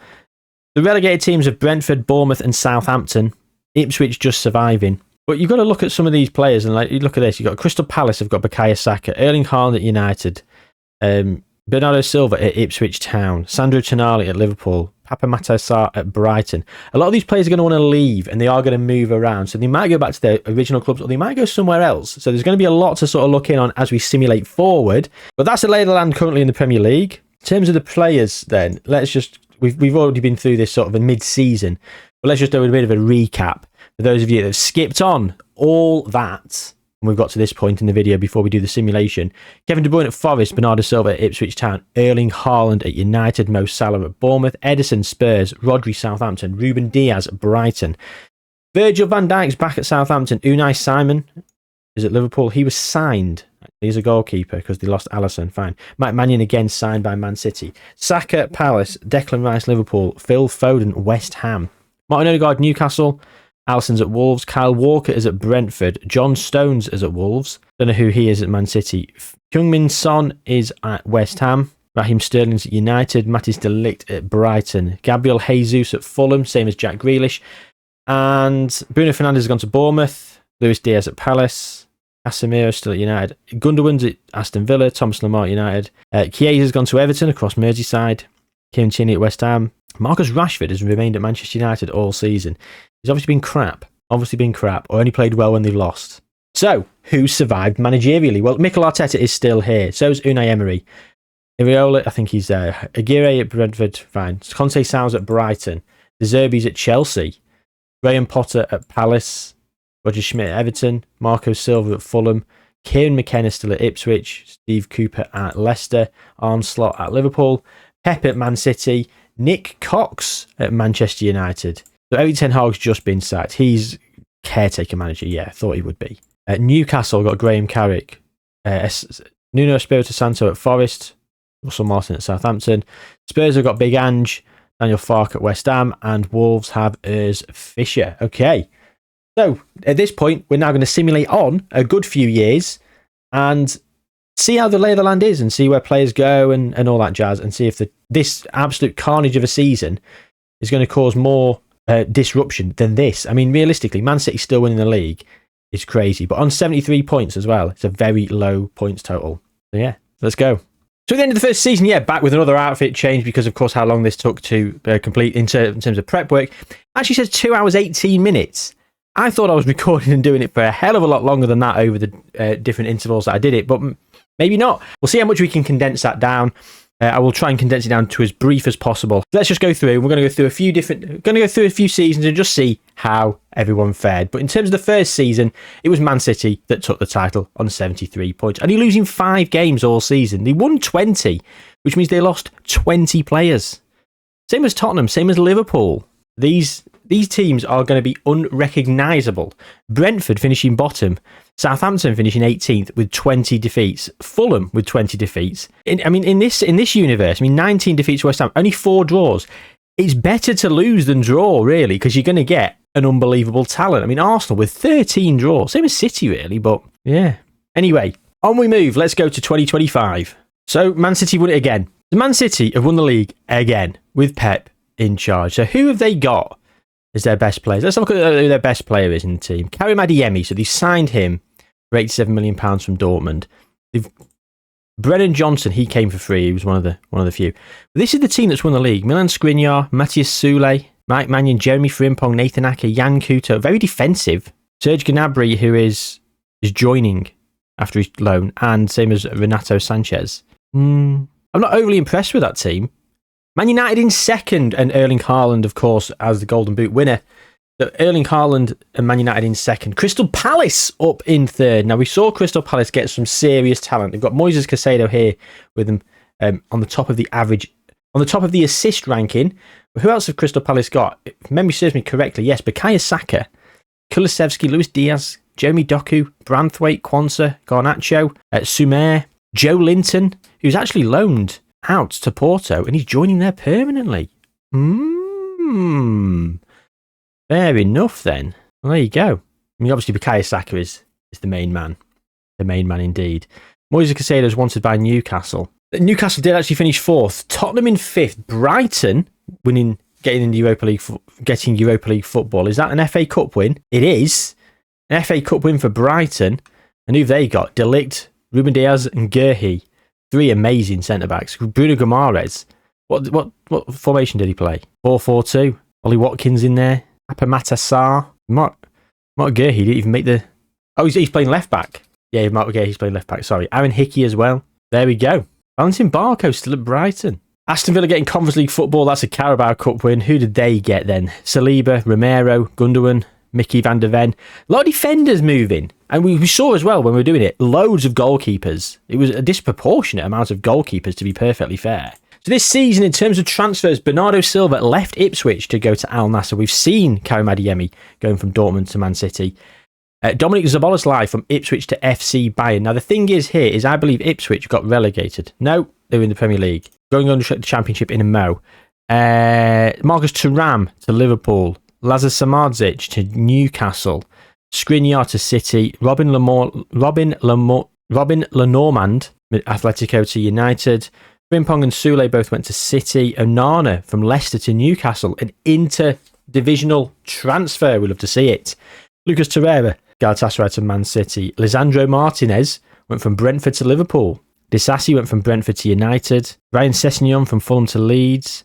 the relegated teams of Brentford, Bournemouth and Southampton. Ipswich just surviving. But you've got to look at some of these players and you look at this. You've got Crystal Palace, have got Bukayo Saka, Erling Haaland at United, Bernardo Silva at Ipswich Town, Sandro Tonali at Liverpool, Papa Matar Sarr at Brighton. A lot of these players are going to want to leave and they are going to move around. So they might go back to their original clubs or they might go somewhere else. So there's going to be a lot to sort of look in on as we simulate forward. But that's the lay of the land currently in the Premier League. In terms of the players then, we've already been through this sort of a mid-season. But let's just do a bit of a recap. For those of you that have skipped on all that, and we've got to this point in the video before we do the simulation. Kevin De Bruyne at Forest, Bernardo Silva at Ipswich Town, Erling Haaland at United, Mo Salah at Bournemouth, Ederson Spurs, Rodri Southampton, Ruben Diaz at Brighton. Virgil van Dijk's back at Southampton, Unai Simon is at Liverpool. He was signed. He's a goalkeeper because they lost Alisson. Fine. Mike Mannion again signed by Man City. Saka at Palace, Declan Rice Liverpool, Phil Foden West Ham. Martin Odegaard Newcastle. Alisson's at Wolves. Kyle Walker is at Brentford. John Stones is at Wolves. Don't know who he is at Man City. Heung-min Son is at West Ham. Raheem Sterling's at United. Matthijs de Ligt at Brighton. Gabriel Jesus at Fulham, same as Jack Grealish. And Bruno Fernandes has gone to Bournemouth. Luis Diaz at Palace. Casemiro still at United. Gundogan's at Aston Villa. Thomas Lemar at United. Chiesa's gone to Everton across Merseyside. Kieran Tierney at West Ham. Marcus Rashford has remained at Manchester United all season. He's obviously been crap, or only played well when they've lost. So, who survived managerially? Well, Mikel Arteta is still here. So is Unai Emery. Iraola, I think he's there. Aguirre at Brentford, fine. Conte Sal's at Brighton. De Zerbi's at Chelsea. Graham Potter at Palace. Roger Schmidt at Everton. Marco Silva at Fulham. Kieran McKenna still at Ipswich. Steve Cooper at Leicester. Arne Slot at Liverpool. Pep at Man City. Nick Cox at Manchester United. So Erik ten Hag's just been sacked. He's caretaker manager. Yeah, thought he would be. At Newcastle, got Graham Carrick. Nuno Espirito Santo at Forest. Russell Martin at Southampton. Spurs have got Big Ange. Daniel Farke at West Ham. And Wolves have Urs Fisher. Okay. So at this point, we're now going to simulate on a good few years and see how the lay of the land is and see where players go and all that jazz and see if this absolute carnage of a season is going to cause more disruption than this. I mean, realistically, Man City still winning the league is crazy, but on 73 points as well, it's a very low points total. So yeah, let's go. So at the end of the first season, yeah, back with another outfit change because, of course, how long this took to complete in terms of prep work. Actually says 2 hours, 18 minutes. I thought I was recording and doing it for a hell of a lot longer than that over the different intervals that I did it, but maybe not. We'll see how much we can condense that down. I will try and condense it down to as brief as possible. Let's just go through. We're going to go through a few seasons and just see how everyone fared. But in terms of the first season, it was Man City that took the title on 73 points. Only losing 5 games all season. They won 20, which means they lost 20 players. Same as Tottenham, same as Liverpool. These teams are going to be unrecognisable. Brentford finishing bottom. Southampton finishing 18th with 20 defeats. Fulham with 20 defeats. In this universe, 19 defeats to West Ham, only 4 draws. it's better to lose than draw, really, because you're going to get an unbelievable talent. I mean, Arsenal with 13 draws, same as City, really, but yeah. Anyway, on we move. Let's go to 2025. So, Man City won it again. The Man City have won the league again with Pep in charge. So, who have they got as their best players? Let's have a look at who their best player is in the team. Karim Adeyemi. So, they signed him for £87 million from Dortmund. Brennan Johnson, he came for free. He was one of the few. But this is the team that's won the league. Milan Skriniar, Matthias Soulé, Mike Mannion, Jeremy Frimpong, Nathan Ake, Jan Kuto. Very defensive. Serge Gnabry, who is joining after his loan, and same as Renato Sanchez. I'm not overly impressed with that team. Man United in second, and Erling Haaland, of course, as the Golden Boot winner. So Erling Haaland and Man United in second. Crystal Palace up in third. Now, we saw Crystal Palace get some serious talent. They've got Moises Caicedo here with them on the top of the average, on the top of the assist ranking. But who else have Crystal Palace got? If memory serves me correctly, yes, Bukayo Saka, Kulusevski, Luis Diaz, Jeremy Doku, Branthwaite, Quansah, Garnacho, Sumer, Joe Linton, who's actually loaned out to Porto, and he's joining there permanently. Fair enough then. Well, there you go. I mean, obviously, Bukayo Saka is the main man. The main man indeed. Moises Caicedo is wanted by Newcastle. Newcastle did actually finish fourth. Tottenham in fifth. Brighton getting in the Europa League, getting Europa League football. Is that an FA Cup win? It is. An FA Cup win for Brighton. And who've they got? De Ligt, Ruben Diaz and Guehi. 3 amazing centre-backs. Bruno Guimaraes. What formation did he play? 4-4-2. Ollie Watkins in there. Apamata Sarr. Mark Guehi didn't even make the... Oh, he's playing left-back. Yeah, Mark Guehi's playing left-back. Sorry. Aaron Hickey as well. There we go. Valentin Barco still at Brighton. Aston Villa getting Conference League football. That's a Carabao Cup win. Who did they get then? Saliba, Romero, Gundogan, Mickey van der Ven. A lot of defenders moving. And we saw as well when we were doing it, loads of goalkeepers. It was a disproportionate amount of goalkeepers, to be perfectly fair. So this season, in terms of transfers, Bernardo Silva left Ipswich to go to Al Nassr. We've seen Karim Adeyemi going from Dortmund to Man City. Dominic Szoboszlai from Ipswich to FC Bayern. Now, the thing is here is I believe Ipswich got relegated. No, they were in the Premier League. Going on to the Championship in a mo. Marcus Thuram to Liverpool. Lazar Samardzic to Newcastle. Skriniar to City. Robin Lenormand, Atletico to United. Frimpong and Soulé both went to City. Onana from Leicester to Newcastle. An interdivisional transfer. We'd love to see it. Lucas Torreira, Galatasaray to Man City. Lisandro Martinez went from Brentford to Liverpool. Disasi went from Brentford to United. Ryan Sessegnon from Fulham to Leeds.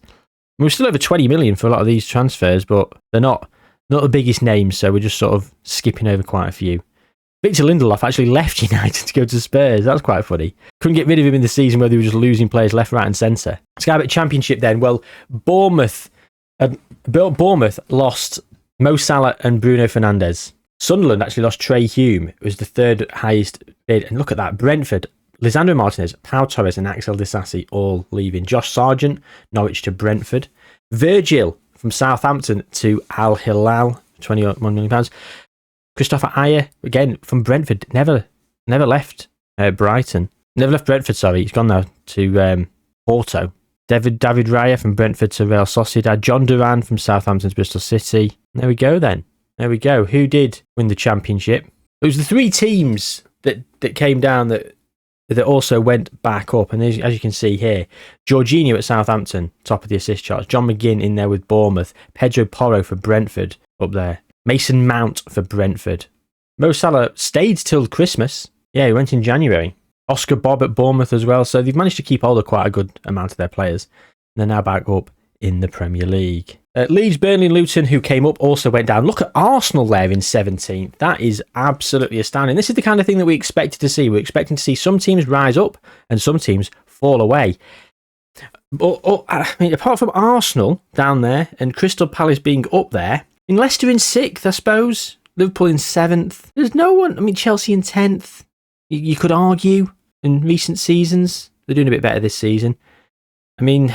We're still over 20 million for a lot of these transfers, but they're not the biggest names, so we're just sort of skipping over quite a few. Victor Lindelof actually left United to go to Spurs. That was quite funny. Couldn't get rid of him in the season where they were just losing players left, right and centre. Sky Bet Championship then. Well, Bournemouth lost Mo Salah and Bruno Fernandes. Sunderland actually lost Trey Hume. It was the third highest bid. And look at that. Brentford, Lisandro Martinez, Pau Torres and Axel Disasi all leaving. Josh Sargent, Norwich to Brentford. Virgil from Southampton to Al Hilal, £21 million. Christopher Ayer, again from Brentford, never left Brighton. Never left Brentford, sorry. He's gone now to Porto. David Raya from Brentford to Real Sociedad. John Duran from Southampton to Bristol City. There we go then. There we go. Who did win the championship? It was the 3 teams that came down that also went back up. And as you can see here, Jorginho at Southampton, top of the assist charts. John McGinn in there with Bournemouth. Pedro Porro for Brentford up there. Mason Mount for Brentford. Mo Salah stayed till Christmas. Yeah, he went in January. Oscar Bob at Bournemouth as well. So they've managed to keep hold of quite a good amount of their players. They're now back up in the Premier League. Leeds, Burnley and Luton, who came up, also went down. Look at Arsenal there in 17th. That is absolutely astounding. This is the kind of thing that we expected to see. We're expecting to see some teams rise up and some teams fall away. But I mean, apart from Arsenal down there and Crystal Palace being up there, in Leicester in 6th, I suppose. Liverpool in 7th. There's no one. I mean, Chelsea in 10th. You could argue in recent seasons. They're doing a bit better this season. I mean,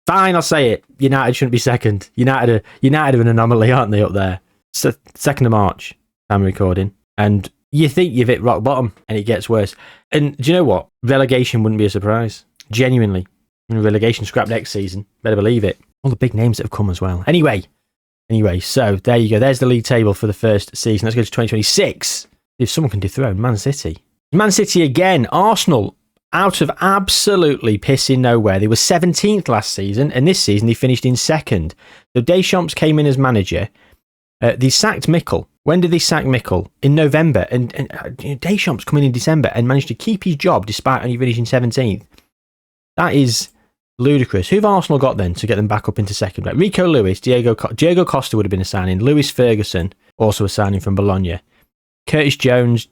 fine, I'll say it. United shouldn't be second. United are an anomaly, aren't they, up there? It's the 2nd of March, I'm recording. And you think you've hit rock bottom, and it gets worse. And do you know what? Relegation wouldn't be a surprise. Genuinely. Relegation scrap next season. Better believe it. All the big names that have come as well. Anyway, so there you go. There's the league table for the first season. Let's go to 2026. If someone can dethrone Man City. Man City again. Arsenal out of absolutely pissing nowhere. They were 17th last season, and this season they finished in second. So Deschamps came in as manager. They sacked Mikel. When did they sack Mikel? In November. And Deschamps come in December and managed to keep his job despite only finishing 17th. That is ludicrous. Who have Arsenal got then to get them back up into second? Right, Rico Lewis, Diego Costa would have been a signing. Lewis Ferguson, also a signing from Bologna. Curtis Jones,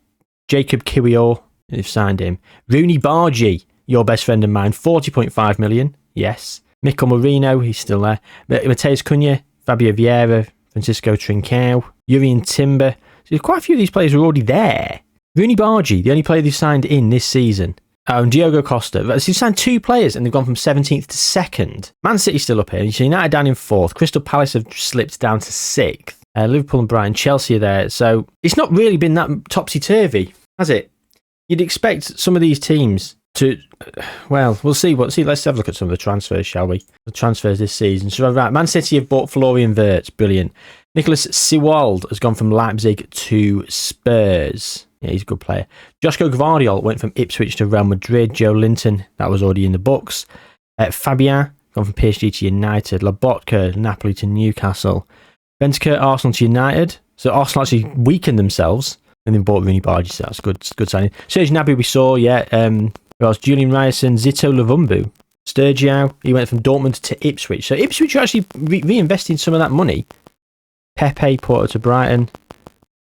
Jacob Kiwior, they've signed him. Rooney Bargi, your best friend of mine, 40.5 million. Yes. Mikel Merino, he's still there. Mateus Cunha, Fabio Vieira, Francisco Trincao, Urian Timber. So quite a few of these players are already there. Rooney Bargi, the only player they've signed in this season. Oh, and Diogo Costa. So they've signed 2 players and they've gone from 17th to 2nd. Man City's still up here. You see United down in 4th. Crystal Palace have slipped down to 6th. Liverpool and Brighton, Chelsea are there. So it's not really been that topsy-turvy, has it? You'd expect some of these teams to... Well, we'll see. Let's have a look at some of the transfers, shall we? The transfers this season. So, right, Man City have bought Florian Wirtz. Brilliant. Nicholas Sewald has gone from Leipzig to Spurs. Yeah, he's a good player. Joško Gvardiol went from Ipswich to Real Madrid. Joe Linton, that was already in the books. Fabian, gone from PSG to United. Lobotka, Napoli to Newcastle. Bentancur, Arsenal to United. So Arsenal actually weakened themselves and then bought Rooney Bargi, so that's good. It's good signing. Serge Gnabry we saw, yeah. Who else? Julian Ryerson, Zito Luvumbu. Sturgio, he went from Dortmund to Ipswich. So Ipswich are actually reinvesting some of that money. Pepe, Porto to Brighton.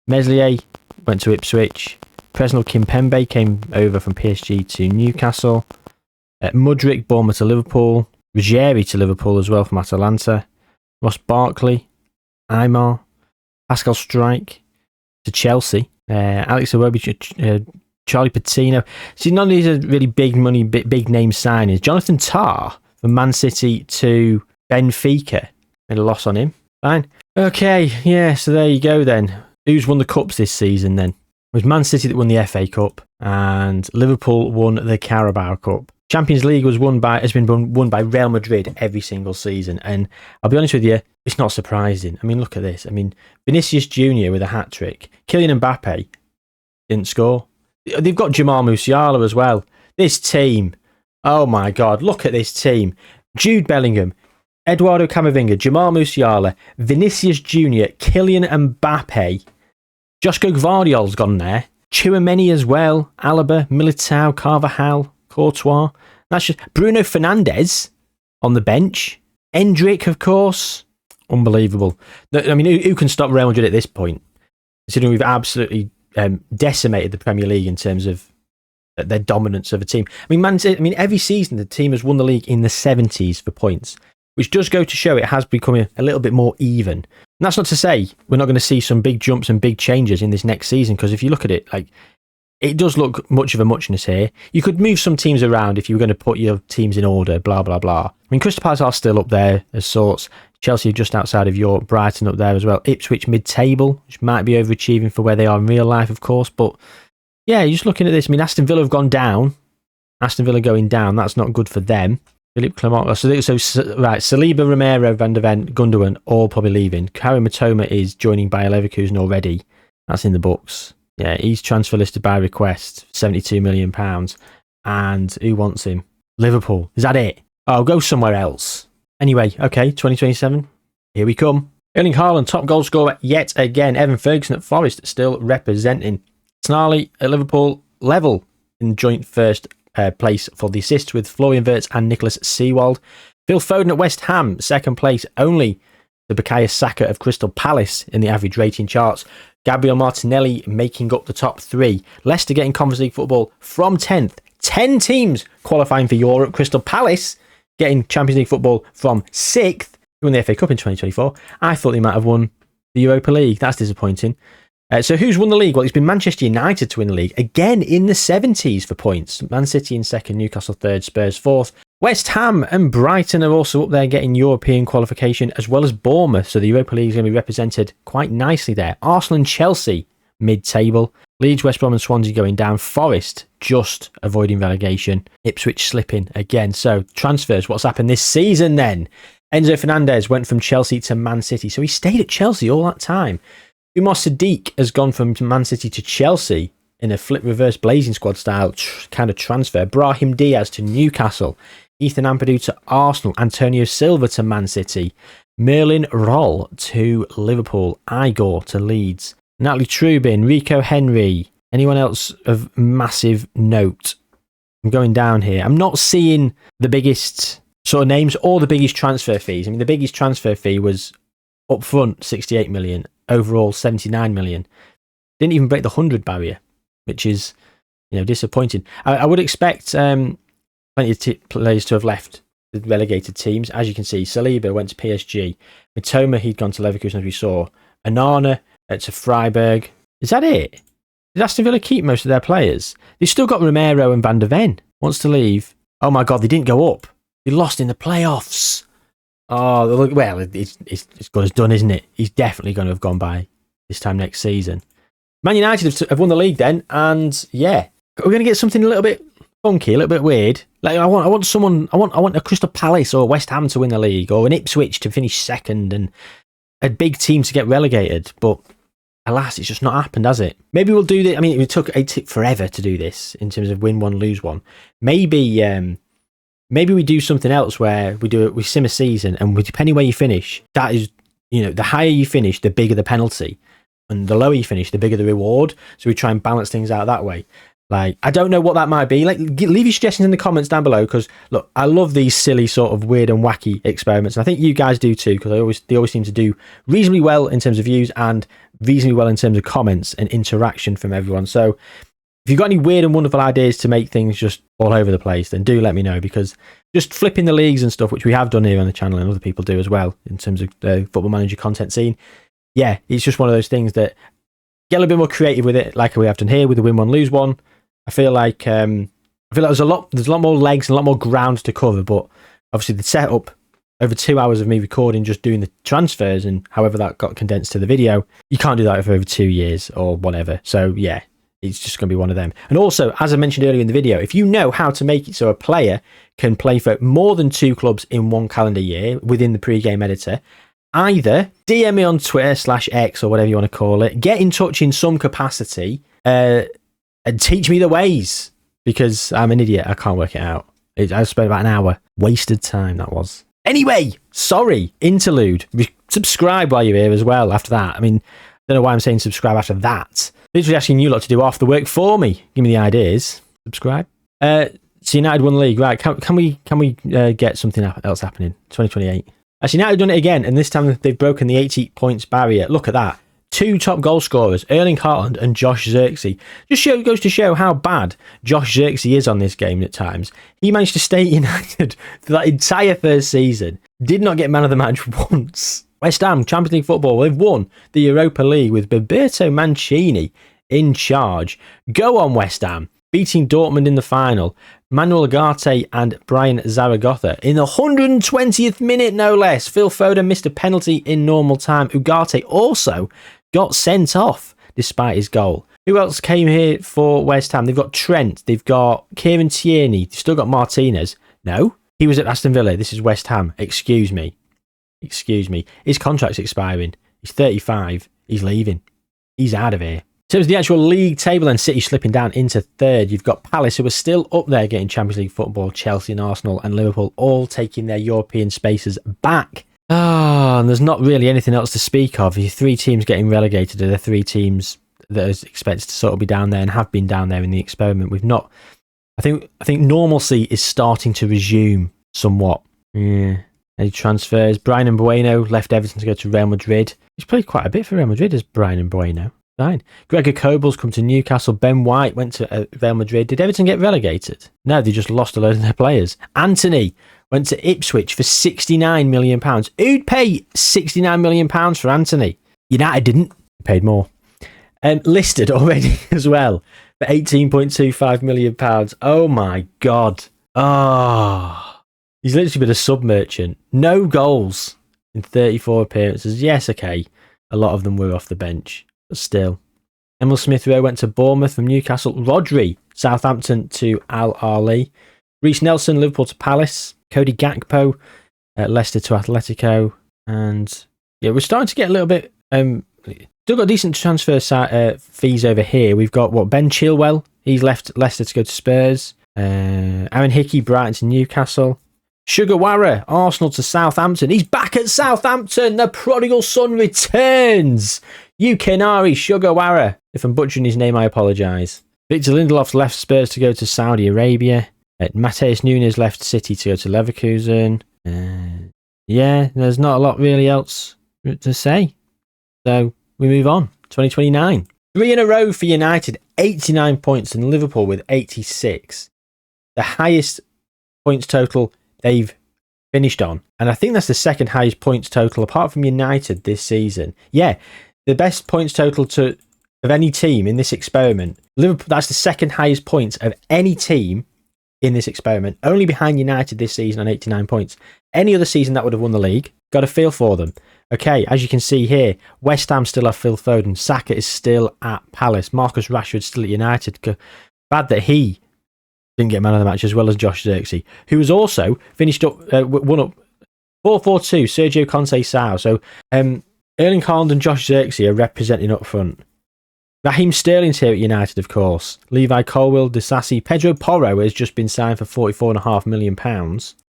Meslier went to Ipswich. Presnel Kimpembe came over from PSG to Newcastle. Mudryk, Bournemouth to Liverpool. Ruggieri to Liverpool as well from Atalanta. Ross Barkley. Aymar. Pascal Strike to Chelsea. Alex Iwobi, Charlie Patino. See, none of these are really big money, big name signings. Jonathan Tah from Man City to Benfica. Made a loss on him. Fine. Okay, yeah, so there you go then. Who's won the cups this season then? It was Man City that won the FA Cup and Liverpool won the Carabao Cup. Champions League has been won by Real Madrid every single season, and I'll be honest with you, it's not surprising. I mean, look at this. I mean, Vinicius Jr. with a hat-trick. Kylian Mbappe didn't score. They've got Jamal Musiala as well. This team, oh my God, look at this team. Jude Bellingham, Eduardo Camavinga, Jamal Musiala, Vinicius Jr., Kylian Mbappe, Joško Gvardiol's gone there, Tchouaméni as well, Alaba, Militao, Carvajal, Courtois. That's just Bruno Fernandes on the bench. Endrick, of course. Unbelievable. I mean, who can stop Real Madrid at this point? Considering we've absolutely decimated the Premier League in terms of their dominance of a team. I mean, every season the team has won the league in the 70s for points, which does go to show it has become a little bit more even. And that's not to say we're not going to see some big jumps and big changes in this next season, because if you look at it, like, it does look much of a muchness here. You could move some teams around if you were going to put your teams in order, blah, blah, blah. I mean, Crystal Palace are still up there as sorts. Chelsea just outside of York, Brighton up there as well. Ipswich mid-table, which might be overachieving for where they are in real life, of course. But yeah, you're just looking at this. I mean, Aston Villa have gone down. Aston Villa going down, that's not good for them. Philippe Clement. So right, Saliba, Romero, Van der Ven, Gundogan, all probably leaving. Karim Matoma is joining Bayer Leverkusen already. That's in the books. Yeah, he's transfer listed by request, £72 million. And who wants him? Liverpool. Is that it? Oh, go somewhere else. Anyway, okay, 2027. Here we come. Erling Haaland, top goal scorer yet again. Evan Ferguson at Forest still representing. Snarley at Liverpool, level in joint first place for the assists with Florian Wirtz and Nicholas Sewald. Phil Foden at West Ham, second place only to Bukayo Saka of Crystal Palace in the average rating charts. Gabriel Martinelli making up the top 3. Leicester getting Conference League football from 10th. 10 teams qualifying for Europe. Crystal Palace getting Champions League football from 6th. Who won the FA Cup in 2024. I thought they might have won the Europa League. That's disappointing. So who's won the league? Well, it's been Manchester United to win the league. Again, in the 70s for points. Man City in 2nd, Newcastle 3rd, Spurs 4th. West Ham and Brighton are also up there getting European qualification, as well as Bournemouth. So the Europa League is going to be represented quite nicely there. Arsenal and Chelsea, mid-table. Leeds, West Brom and Swansea going down. Forest just avoiding relegation. Ipswich slipping again. So transfers, what's happened this season then? Enzo Fernandez went from Chelsea to Man City. So he stayed at Chelsea all that time. Umar Sadiq has gone from Man City to Chelsea in a flip reverse blazing squad style kind of transfer. Brahim Diaz to Newcastle. Ethan Ampadu to Arsenal. Antonio Silva to Man City. Merlin Roll to Liverpool. Igor to Leeds. Natalie Trubin. Rico Henry. Anyone else of massive note? I'm going down here. I'm not seeing the biggest sort of names or the biggest transfer fees. I mean, the biggest transfer fee was up front 68 million. Overall 79 million. Didn't even break the 100 barrier, which is, disappointing. I would expect plenty of players to have left the relegated teams. As you can see, Saliba went to PSG. Mitoma, he'd gone to Leverkusen, as we saw. Anana to Freiburg. Is that it? Did Aston Villa keep most of their players? They've still got Romero and Van der Ven. Wants to leave. Oh my God, they didn't go up. They lost in the playoffs. Oh, well, it's good as done, isn't it? He's definitely going to have gone by this time next season. Man United have won the league then, and yeah, we're going to get something a little bit funky, a little bit weird. Like I want a Crystal Palace or West Ham to win the league, or an Ipswich to finish second, and a big team to get relegated. But alas, it's just not happened, has it? Maybe we'll do this. I mean, it took forever to do this in terms of win one, lose one. Maybe we do something else where we sim a season, and depending where you finish, that is, the higher you finish, the bigger the penalty. And the lower you finish, the bigger the reward. So we try and balance things out that way. Like, I don't know what that might be. Like, leave your suggestions in the comments down below, because look, I love these silly sort of weird and wacky experiments. And I think you guys do too, because they always seem to do reasonably well in terms of views and reasonably well in terms of comments and interaction from everyone. So if you've got any weird and wonderful ideas to make things just all over the place, then do let me know, because just flipping the leagues and stuff, which we have done here on the channel and other people do as well in terms of the Football Manager content scene. Yeah, it's just one of those things that get a little bit more creative with it, like we have done here with the win one, lose one. I feel like there's a lot more legs and a lot more ground to cover, but obviously the setup over 2 hours of me recording, just doing the transfers and however that got condensed to the video, you can't do that for over 2 years or whatever. So yeah, it's just going to be one of them. And also, as I mentioned earlier in the video, if you know how to make it so a player can play for more than 2 clubs in 1 calendar year within the pre-game editor, either DM me on Twitter /X or whatever you want to call it, get in touch in some capacity, and teach me the ways, because I'm an idiot. I can't work it out. I spent about an hour. Wasted time, that was. Anyway, sorry, interlude. Subscribe while you're here as well after that. I mean, I don't know why I'm saying subscribe after that. Literally asking you lot to do half the work for me. Give me the ideas. Subscribe. So United won the league. Right, can we get something else happening? 2028. Actually, United done it again, and this time they've broken the 80 points barrier. Look at that. 2 top goal scorers, Erling Haaland and Josh Zirkzee. Goes to show how bad Josh Zirkzee is on this game at times. He managed to stay at United for that entire first season. Did not get man of the match once. West Ham, Champions League football. They've won the Europa League with Roberto Mancini in charge. Go on, West Ham. Beating Dortmund in the final. Manuel Ugarte and Brian Zaragoza in the 120th minute, no less. Phil Foden missed a penalty in normal time. Ugarte also got sent off despite his goal. Who else came here for West Ham? They've got Trent. They've got Kieran Tierney. They've still got Martinez. No, he was at Aston Villa. This is West Ham. Excuse me. His contract's expiring. He's 35. He's leaving. He's out of here. In terms of the actual league table, and City slipping down into 3rd, you've got Palace, who are still up there getting Champions League football, Chelsea and Arsenal and Liverpool all taking their European spaces back. And there's not really anything else to speak of. Your 3 teams getting relegated are the 3 teams that are expected to sort of be down there and have been down there in the experiment. We've not... I think normalcy is starting to resume somewhat. Yeah. Any transfers? Brian Mbeumo left Everton to go to Real Madrid. He's played quite a bit for Real Madrid as Brian Mbeumo. Fine. Gregor Kobel's come to Newcastle. Ben White went to Real Madrid. Did Everton get relegated? No, they just lost a load of their players. Anthony went to Ipswich for £69 million. Who'd pay £69 million for Anthony? United didn't. Paid more. Listed already as well for £18.25 million. Oh my God. Oh, he's literally been a sub-merchant. No goals in 34 appearances. Yes, okay. A lot of them were off the bench. But still. Emil Smith-Rowe went to Bournemouth from Newcastle. Rodri, Southampton to Al Ahly. Reece Nelson, Liverpool to Palace. Cody Gakpo Leicester to Atletico. And yeah, we're starting to get a little bit... still got decent transfer fees over here. We've got, Ben Chilwell. He's left Leicester to go to Spurs. Aaron Hickey, Brighton to Newcastle. Jayhuahua, Arsenal to Southampton. He's back at Southampton. The prodigal son returns. Yukinari Jayhuahua. If I'm butchering his name, I apologise. Victor Lindelof's left Spurs to go to Saudi Arabia. Mateus Nunes left City to go to Leverkusen. Yeah, there's not a lot really else to say. So we move on. 2029. 3 in a row for United. 89 points, and Liverpool with 86. The highest points total they've finished on. And I think that's the second highest points total apart from United this season. Yeah, the best points total of any team in this experiment. Liverpool, that's the second highest points of any team in this experiment. Only behind United this season on 89 points. Any other season that would have won the league. Got a feel for them. Okay, as you can see here, West Ham still have Phil Foden. Saka is still at Palace. Marcus Rashford still at United. Bad that he didn't get man of the match, as well as Josh Zirkzee, who was also finished up, won up 4-4-2, Sergio Conte Sao. So Erling Haaland and Josh Zirkzee are representing up front. Raheem Sterling's here at United, of course. Levi Colwill, Disasi, Pedro Porro has just been signed for £44.5 million.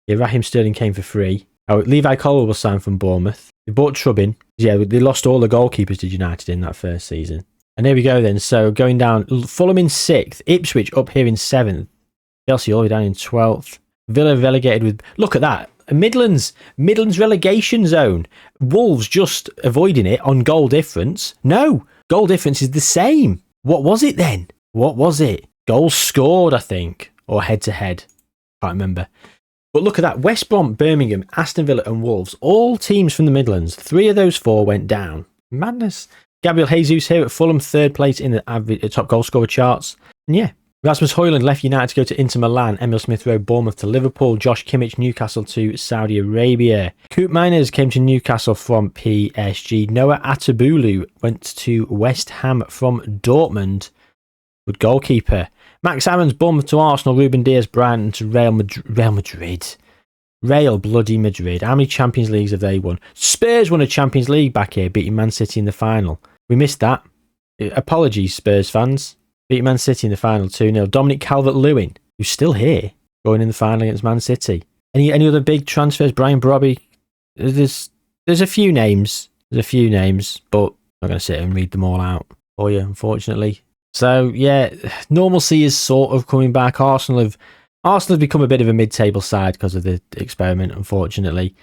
Yeah, Raheem Sterling came for free. Oh, Levi Colwill was signed from Bournemouth. They bought Trubbin. Yeah, they lost all the goalkeepers to United in that first season. And there we go then. So going down, Fulham in 6th, Ipswich up here in 7th. Chelsea all the way down in 12th. Villa relegated with... Look at that. Midlands relegation zone. Wolves just avoiding it on goal difference. No, goal difference is the same. What was it then? What was it? Goals scored, I think. Or head-to-head. Can't remember. But look at that. West Brom, Birmingham, Aston Villa and Wolves. All teams from the Midlands. 3 of those 4 went down. Madness. Gabriel Jesus here at Fulham, 3rd place in the top goal scorer charts. And yeah. Rasmus Højlund left United to go to Inter Milan. Emil Smith-Rowe, Bournemouth to Liverpool. Josh Kimmich, Newcastle to Saudi Arabia. Coop Miners came to Newcastle from PSG. Noah Atabulu went to West Ham from Dortmund. Good goalkeeper. Max Aarons, Bournemouth to Arsenal. Ruben Diaz, Brighton to Real Madrid. Real bloody Madrid. How many Champions Leagues have they won? Spurs won a Champions League back here, beating Man City in the final. We missed that. Apologies, Spurs fans. Beat Man City in the final 2-0. Dominic Calvert-Lewin, who's still here, going in the final against Man City. Any other big transfers? Brian Brobby. There's a few names. But I'm not going to sit and read them all out for you, unfortunately. So yeah, normalcy is sort of coming back. Arsenal have become a bit of a mid-table side because of the experiment, unfortunately.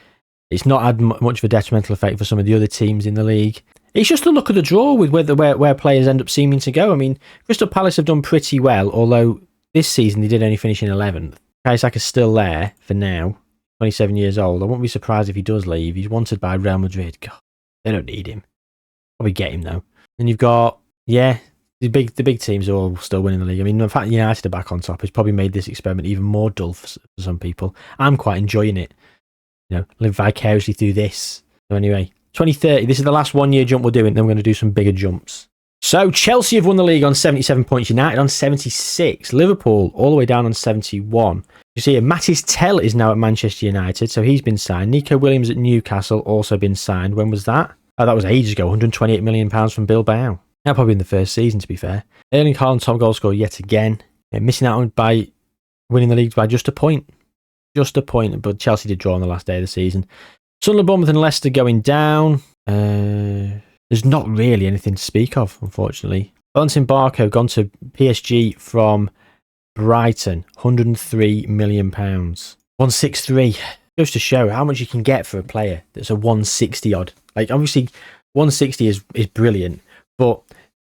It's not had much of a detrimental effect for some of the other teams in the league. It's just a look at the draw with where players end up seeming to go. I mean, Crystal Palace have done pretty well, although this season they did only finish in 11th. Kai Saka's still there for now, 27 years old. I won't be surprised if he does leave. He's wanted by Real Madrid. God, they don't need him. Probably get him though. And you've got, the big teams are all still winning the league. I mean, the fact United are back on top has probably made this experiment even more dull for some people. I'm quite enjoying it. Live vicariously through this. So anyway, 2030, this is the last 1 year jump we're doing, then we're going to do some bigger jumps. So Chelsea have won the league on 77 points, United on 76, Liverpool all the way down on 71. You see, Matis Tell is now at Manchester United, so he's been signed. Nico Williams at Newcastle also been signed. When was that? Oh, that was ages ago, £128 million from Bilbao. Now probably in the first season, to be fair. Erling Haaland, top goal scorer yet again. Missing out on by winning the league by just a point. Just a point, but Chelsea did draw on the last day of the season. Sunderland, Bournemouth and Leicester going down. There's not really anything to speak of, unfortunately. Valentin Barco gone to PSG from Brighton. £103 million. 163. Goes to show how much you can get for a player that's a 160 odd. Like, obviously, 160 is brilliant, but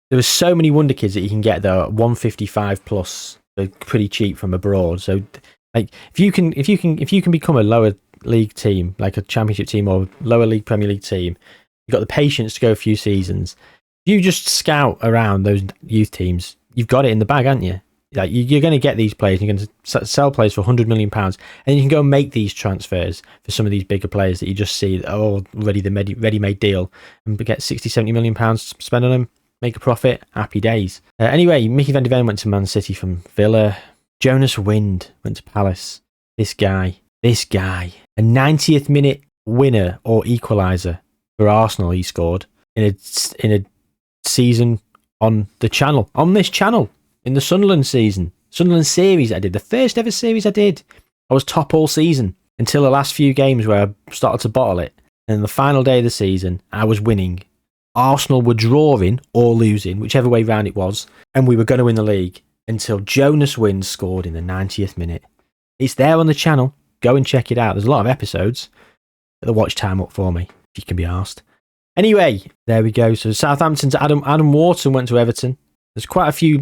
there are so many wonder kids that you can get though at 155 plus. They're pretty cheap from abroad. So, like, if you can become a lower league team, like a championship team or lower league Premier League team, you've got the patience to go a few seasons. If you just scout around those youth teams, you've got it in the bag, haven't you? Like, you're going to get these players, you're going to sell players for £100 million, and you can go and make these transfers for some of these bigger players that you just see, already the ready-made deal, and get £60-70 million to spend on them, make a profit, happy days. Anyway, Mickey van de Ven went to Man City from Villa. Jonas Wind went to Palace. This guy, This guy. A 90th minute winner or equaliser for Arsenal he scored in a season on the channel. On this channel. In the Sunderland season. Sunderland series I did. The first ever series I did. I was top all season until the last few games where I started to bottle it. And the final day of the season, I was winning. Arsenal were drawing or losing, whichever way round it was, and we were going to win the league until Jonas Wins scored in the 90th minute. It's there on the channel. Go and check it out. There's a lot of episodes. Get the watch time up for me, if you can be asked. Anyway, there we go. So Southampton's Adam Wharton went to Everton. There's quite a few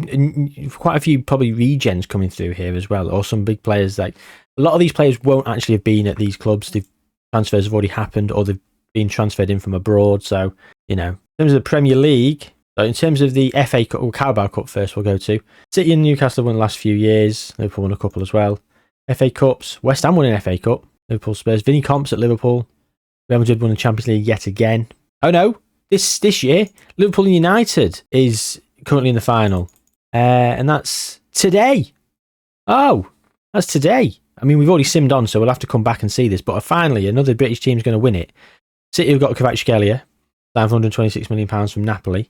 probably regens coming through here as well, or some big players. Like a lot of these players won't actually have been at these clubs. The transfers have already happened, or they've been transferred in from abroad. So, you know, in terms of the Premier League, so in terms of the FA Cup, or Carabao Cup first we'll go to. City and Newcastle won the last few years. Liverpool won a couple as well. FA Cups, West Ham won an FA Cup. Liverpool Spurs. Vinny Comps at Liverpool. Real Madrid won the Champions League yet again. Oh no, this year, Liverpool and United is currently in the final. And that's today. Oh, that's today. I mean, we've already simmed on, so we'll have to come back and see this. But finally, another British team's going to win it. City have got Kvaratskhelia, £526 million from Napoli.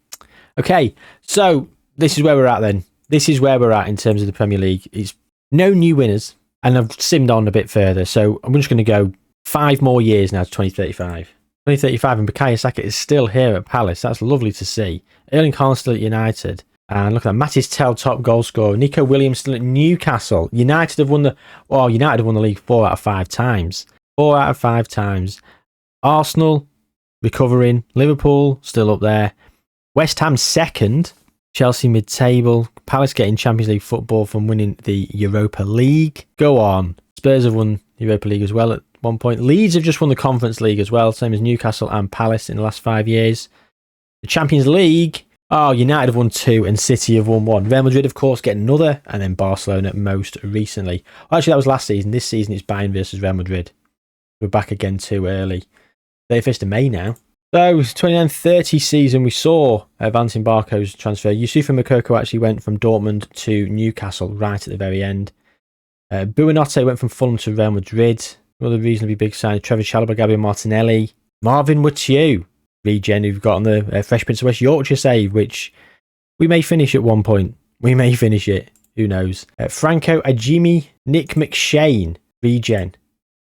Okay, so this is where we're at then. This is where we're at in terms of the Premier League. It's no new winners, and I've simmed on a bit further. So I'm just going to go 5 more years now to 2035. 2035, and Bukayo Saka is still here at Palace. That's lovely to see. Erling Haaland still at United. And look at that, Mattis Tell, top goal scorer. Nico Williams still at Newcastle. United have won the league 4 out of 5 times. 4 out of 5 times. Arsenal recovering. Liverpool still up there. West Ham second. Chelsea mid-table. Palace getting Champions League football from winning the Europa League. Go on. Spurs have won the Europa League as well at one point. Leeds have just won the Conference League as well, same as Newcastle and Palace in the last 5 years. The Champions League, United have won 2 and City have won 1. Real Madrid, of course, get another, and then Barcelona most recently. Well, actually, that was last season. This season, it's Bayern versus Real Madrid. We're back again too early. 31st of May now. So, 29-30 season, we saw Valentin Barco's transfer. Youssoufa Moukoko actually went from Dortmund to Newcastle right at the very end. Buonanotte went from Fulham to Real Madrid. Another reasonably big sign. Trevor Chalobah, Gabriel Martinelli. Marvin Watiu, regen, who've got on the Fresh Prince of West Yorkshire save, which we may finish at one point. We may finish it. Who knows? Franco Ajimi, Nick McShane, regen.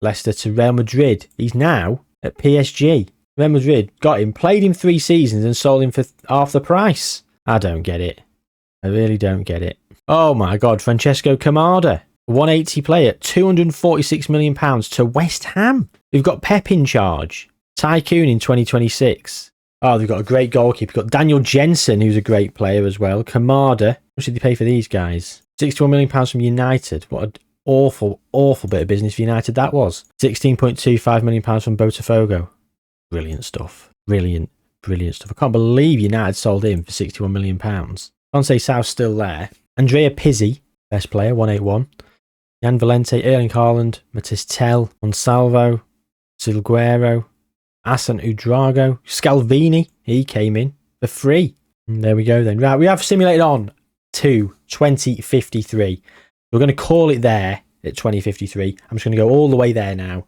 Leicester to Real Madrid. He's now at PSG. Real Madrid got him, played him 3 seasons and sold him for half the price. I don't get it. I really don't get it. Oh my God, Francesco Camada, 180 player, £246 million to West Ham. They've got Pep in charge. Tycoon in 2026. Oh, they've got a great goalkeeper. They've got Daniel Jensen, who's a great player as well. Kamada. How much did they pay for these guys? £61 million from United. What an awful, awful bit of business for United that was. £16.25 million from Botafogo. Brilliant stuff. Brilliant, brilliant stuff. I can't believe United sold him for £61 million. Ponce South's still there. Andrea Pizzi, best player, 181. Jan Valente, Erling Haaland, Mattis Tell, Monsalvo, Silguero, Asan Udrago, Scalvini, he came in for free. And there we go then. Right, we have simulated on to 2053. We're going to call it there at 2053. I'm just going to go all the way there now,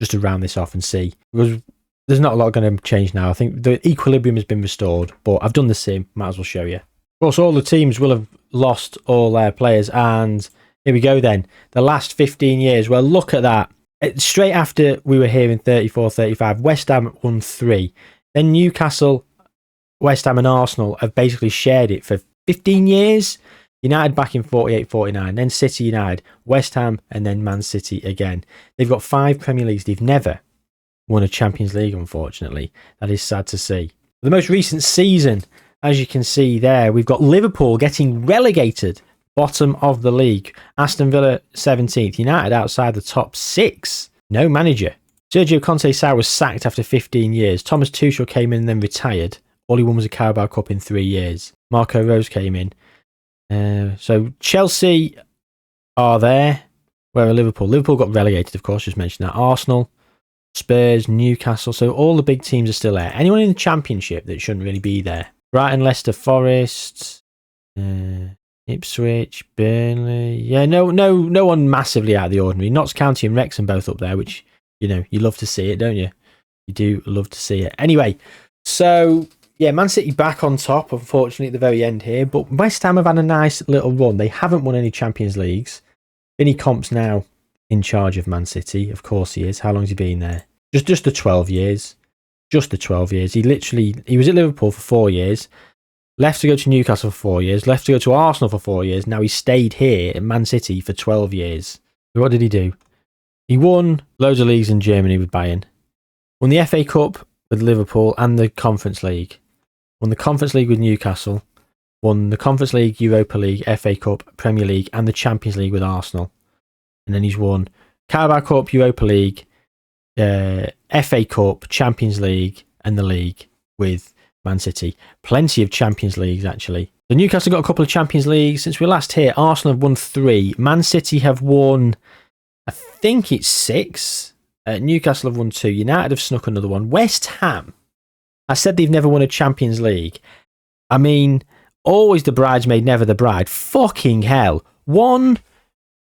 just to round this off and see. Because there's not a lot going to change now. I think the equilibrium has been restored, but I've done the sim. Might as well show you. Of course, all the teams will have lost all their players, and here we go then. The last 15 years. Well, look at that. Straight after we were here in 34-35, West Ham won 3. Then Newcastle, West Ham and Arsenal have basically shared it for 15 years. United back in 48-49, then City, United, West Ham, and then Man City again. They've got 5 Premier Leagues. They've never won a Champions League, unfortunately. That is sad to see. The most recent season, as you can see there, we've got Liverpool getting relegated, bottom of the league. Aston Villa 17th. United outside the top 6. No manager. Sergio Conceição was sacked after 15 years. Thomas Tuchel came in and then retired. All he won was a Carabao Cup in 3 years. Marco Rose came in. So Chelsea are there. Where are Liverpool? Liverpool got relegated, of course, just mentioned that. Arsenal, Spurs, Newcastle. So all the big teams are still there. Anyone in the Championship that shouldn't really be there? Brighton, Leicester, Forest. Ipswich, Burnley. Yeah, no one massively out of the ordinary. Notts County and Wrexham both up there, which, you know, you love to see it, don't you? You do love to see it. Anyway, so yeah, Man City back on top, unfortunately, at the very end here. But West Ham have had a nice little run. They haven't won any Champions Leagues. Vinny Comp's now in charge of Man City. Of course he is. How long's he been there? Just the 12 years. Just the 12 years. He was at Liverpool for 4 years. Left to go to Newcastle for 4 years. Left to go to Arsenal for 4 years. Now he stayed here at Man City for 12 years. What did he do? He won loads of leagues in Germany with Bayern. Won the FA Cup with Liverpool and the Conference League. Won the Conference League with Newcastle. Won the Conference League, Europa League, FA Cup, Premier League and the Champions League with Arsenal. And then he's won Carabao Cup, Europa League, FA Cup, Champions League and the League with Man City. Plenty of Champions Leagues, actually. So Newcastle got a couple of Champions Leagues. Since we last here, Arsenal have won 3. Man City have won, I think it's 6. Newcastle have won 2. United have snuck another one. West Ham, I said they've never won a Champions League. I mean, always the bridesmaid, never the bride. Fucking hell. 1,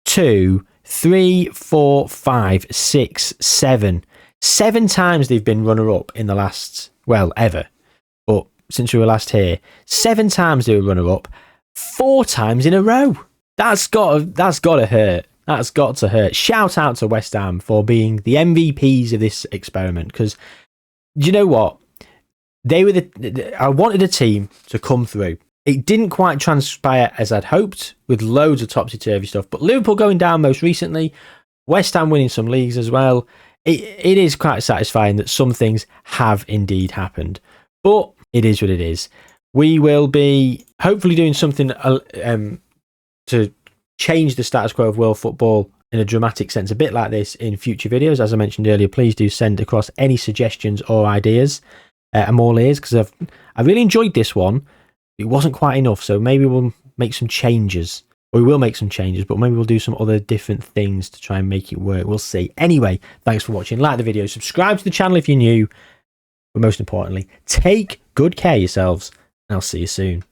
2, 3, 4, 5, 6, 7. 7 times they've been runner-up in the last, well, ever. But since we were last here, 7 times they were runner-up, 4 times in a row. That's got to hurt. That's got to hurt. Shout out to West Ham for being the MVPs of this experiment. Because, do you know what? They were I wanted a team to come through. It didn't quite transpire as I'd hoped, with loads of topsy-turvy stuff. But Liverpool going down most recently, West Ham winning some leagues as well. It is quite satisfying that some things have indeed happened. But it is what it is. We will be hopefully doing something to change the status quo of world football in a dramatic sense, a bit like this in future videos. As I mentioned earlier, please do send across any suggestions or ideas. I'm all ears, because I really enjoyed this one. It wasn't quite enough, so maybe we'll make some changes. Or we will make some changes, but maybe we'll do some other different things to try and make it work. We'll see. Anyway, thanks for watching. Like the video, subscribe to the channel if you're new. But most importantly, take good care of yourselves, and I'll see you soon.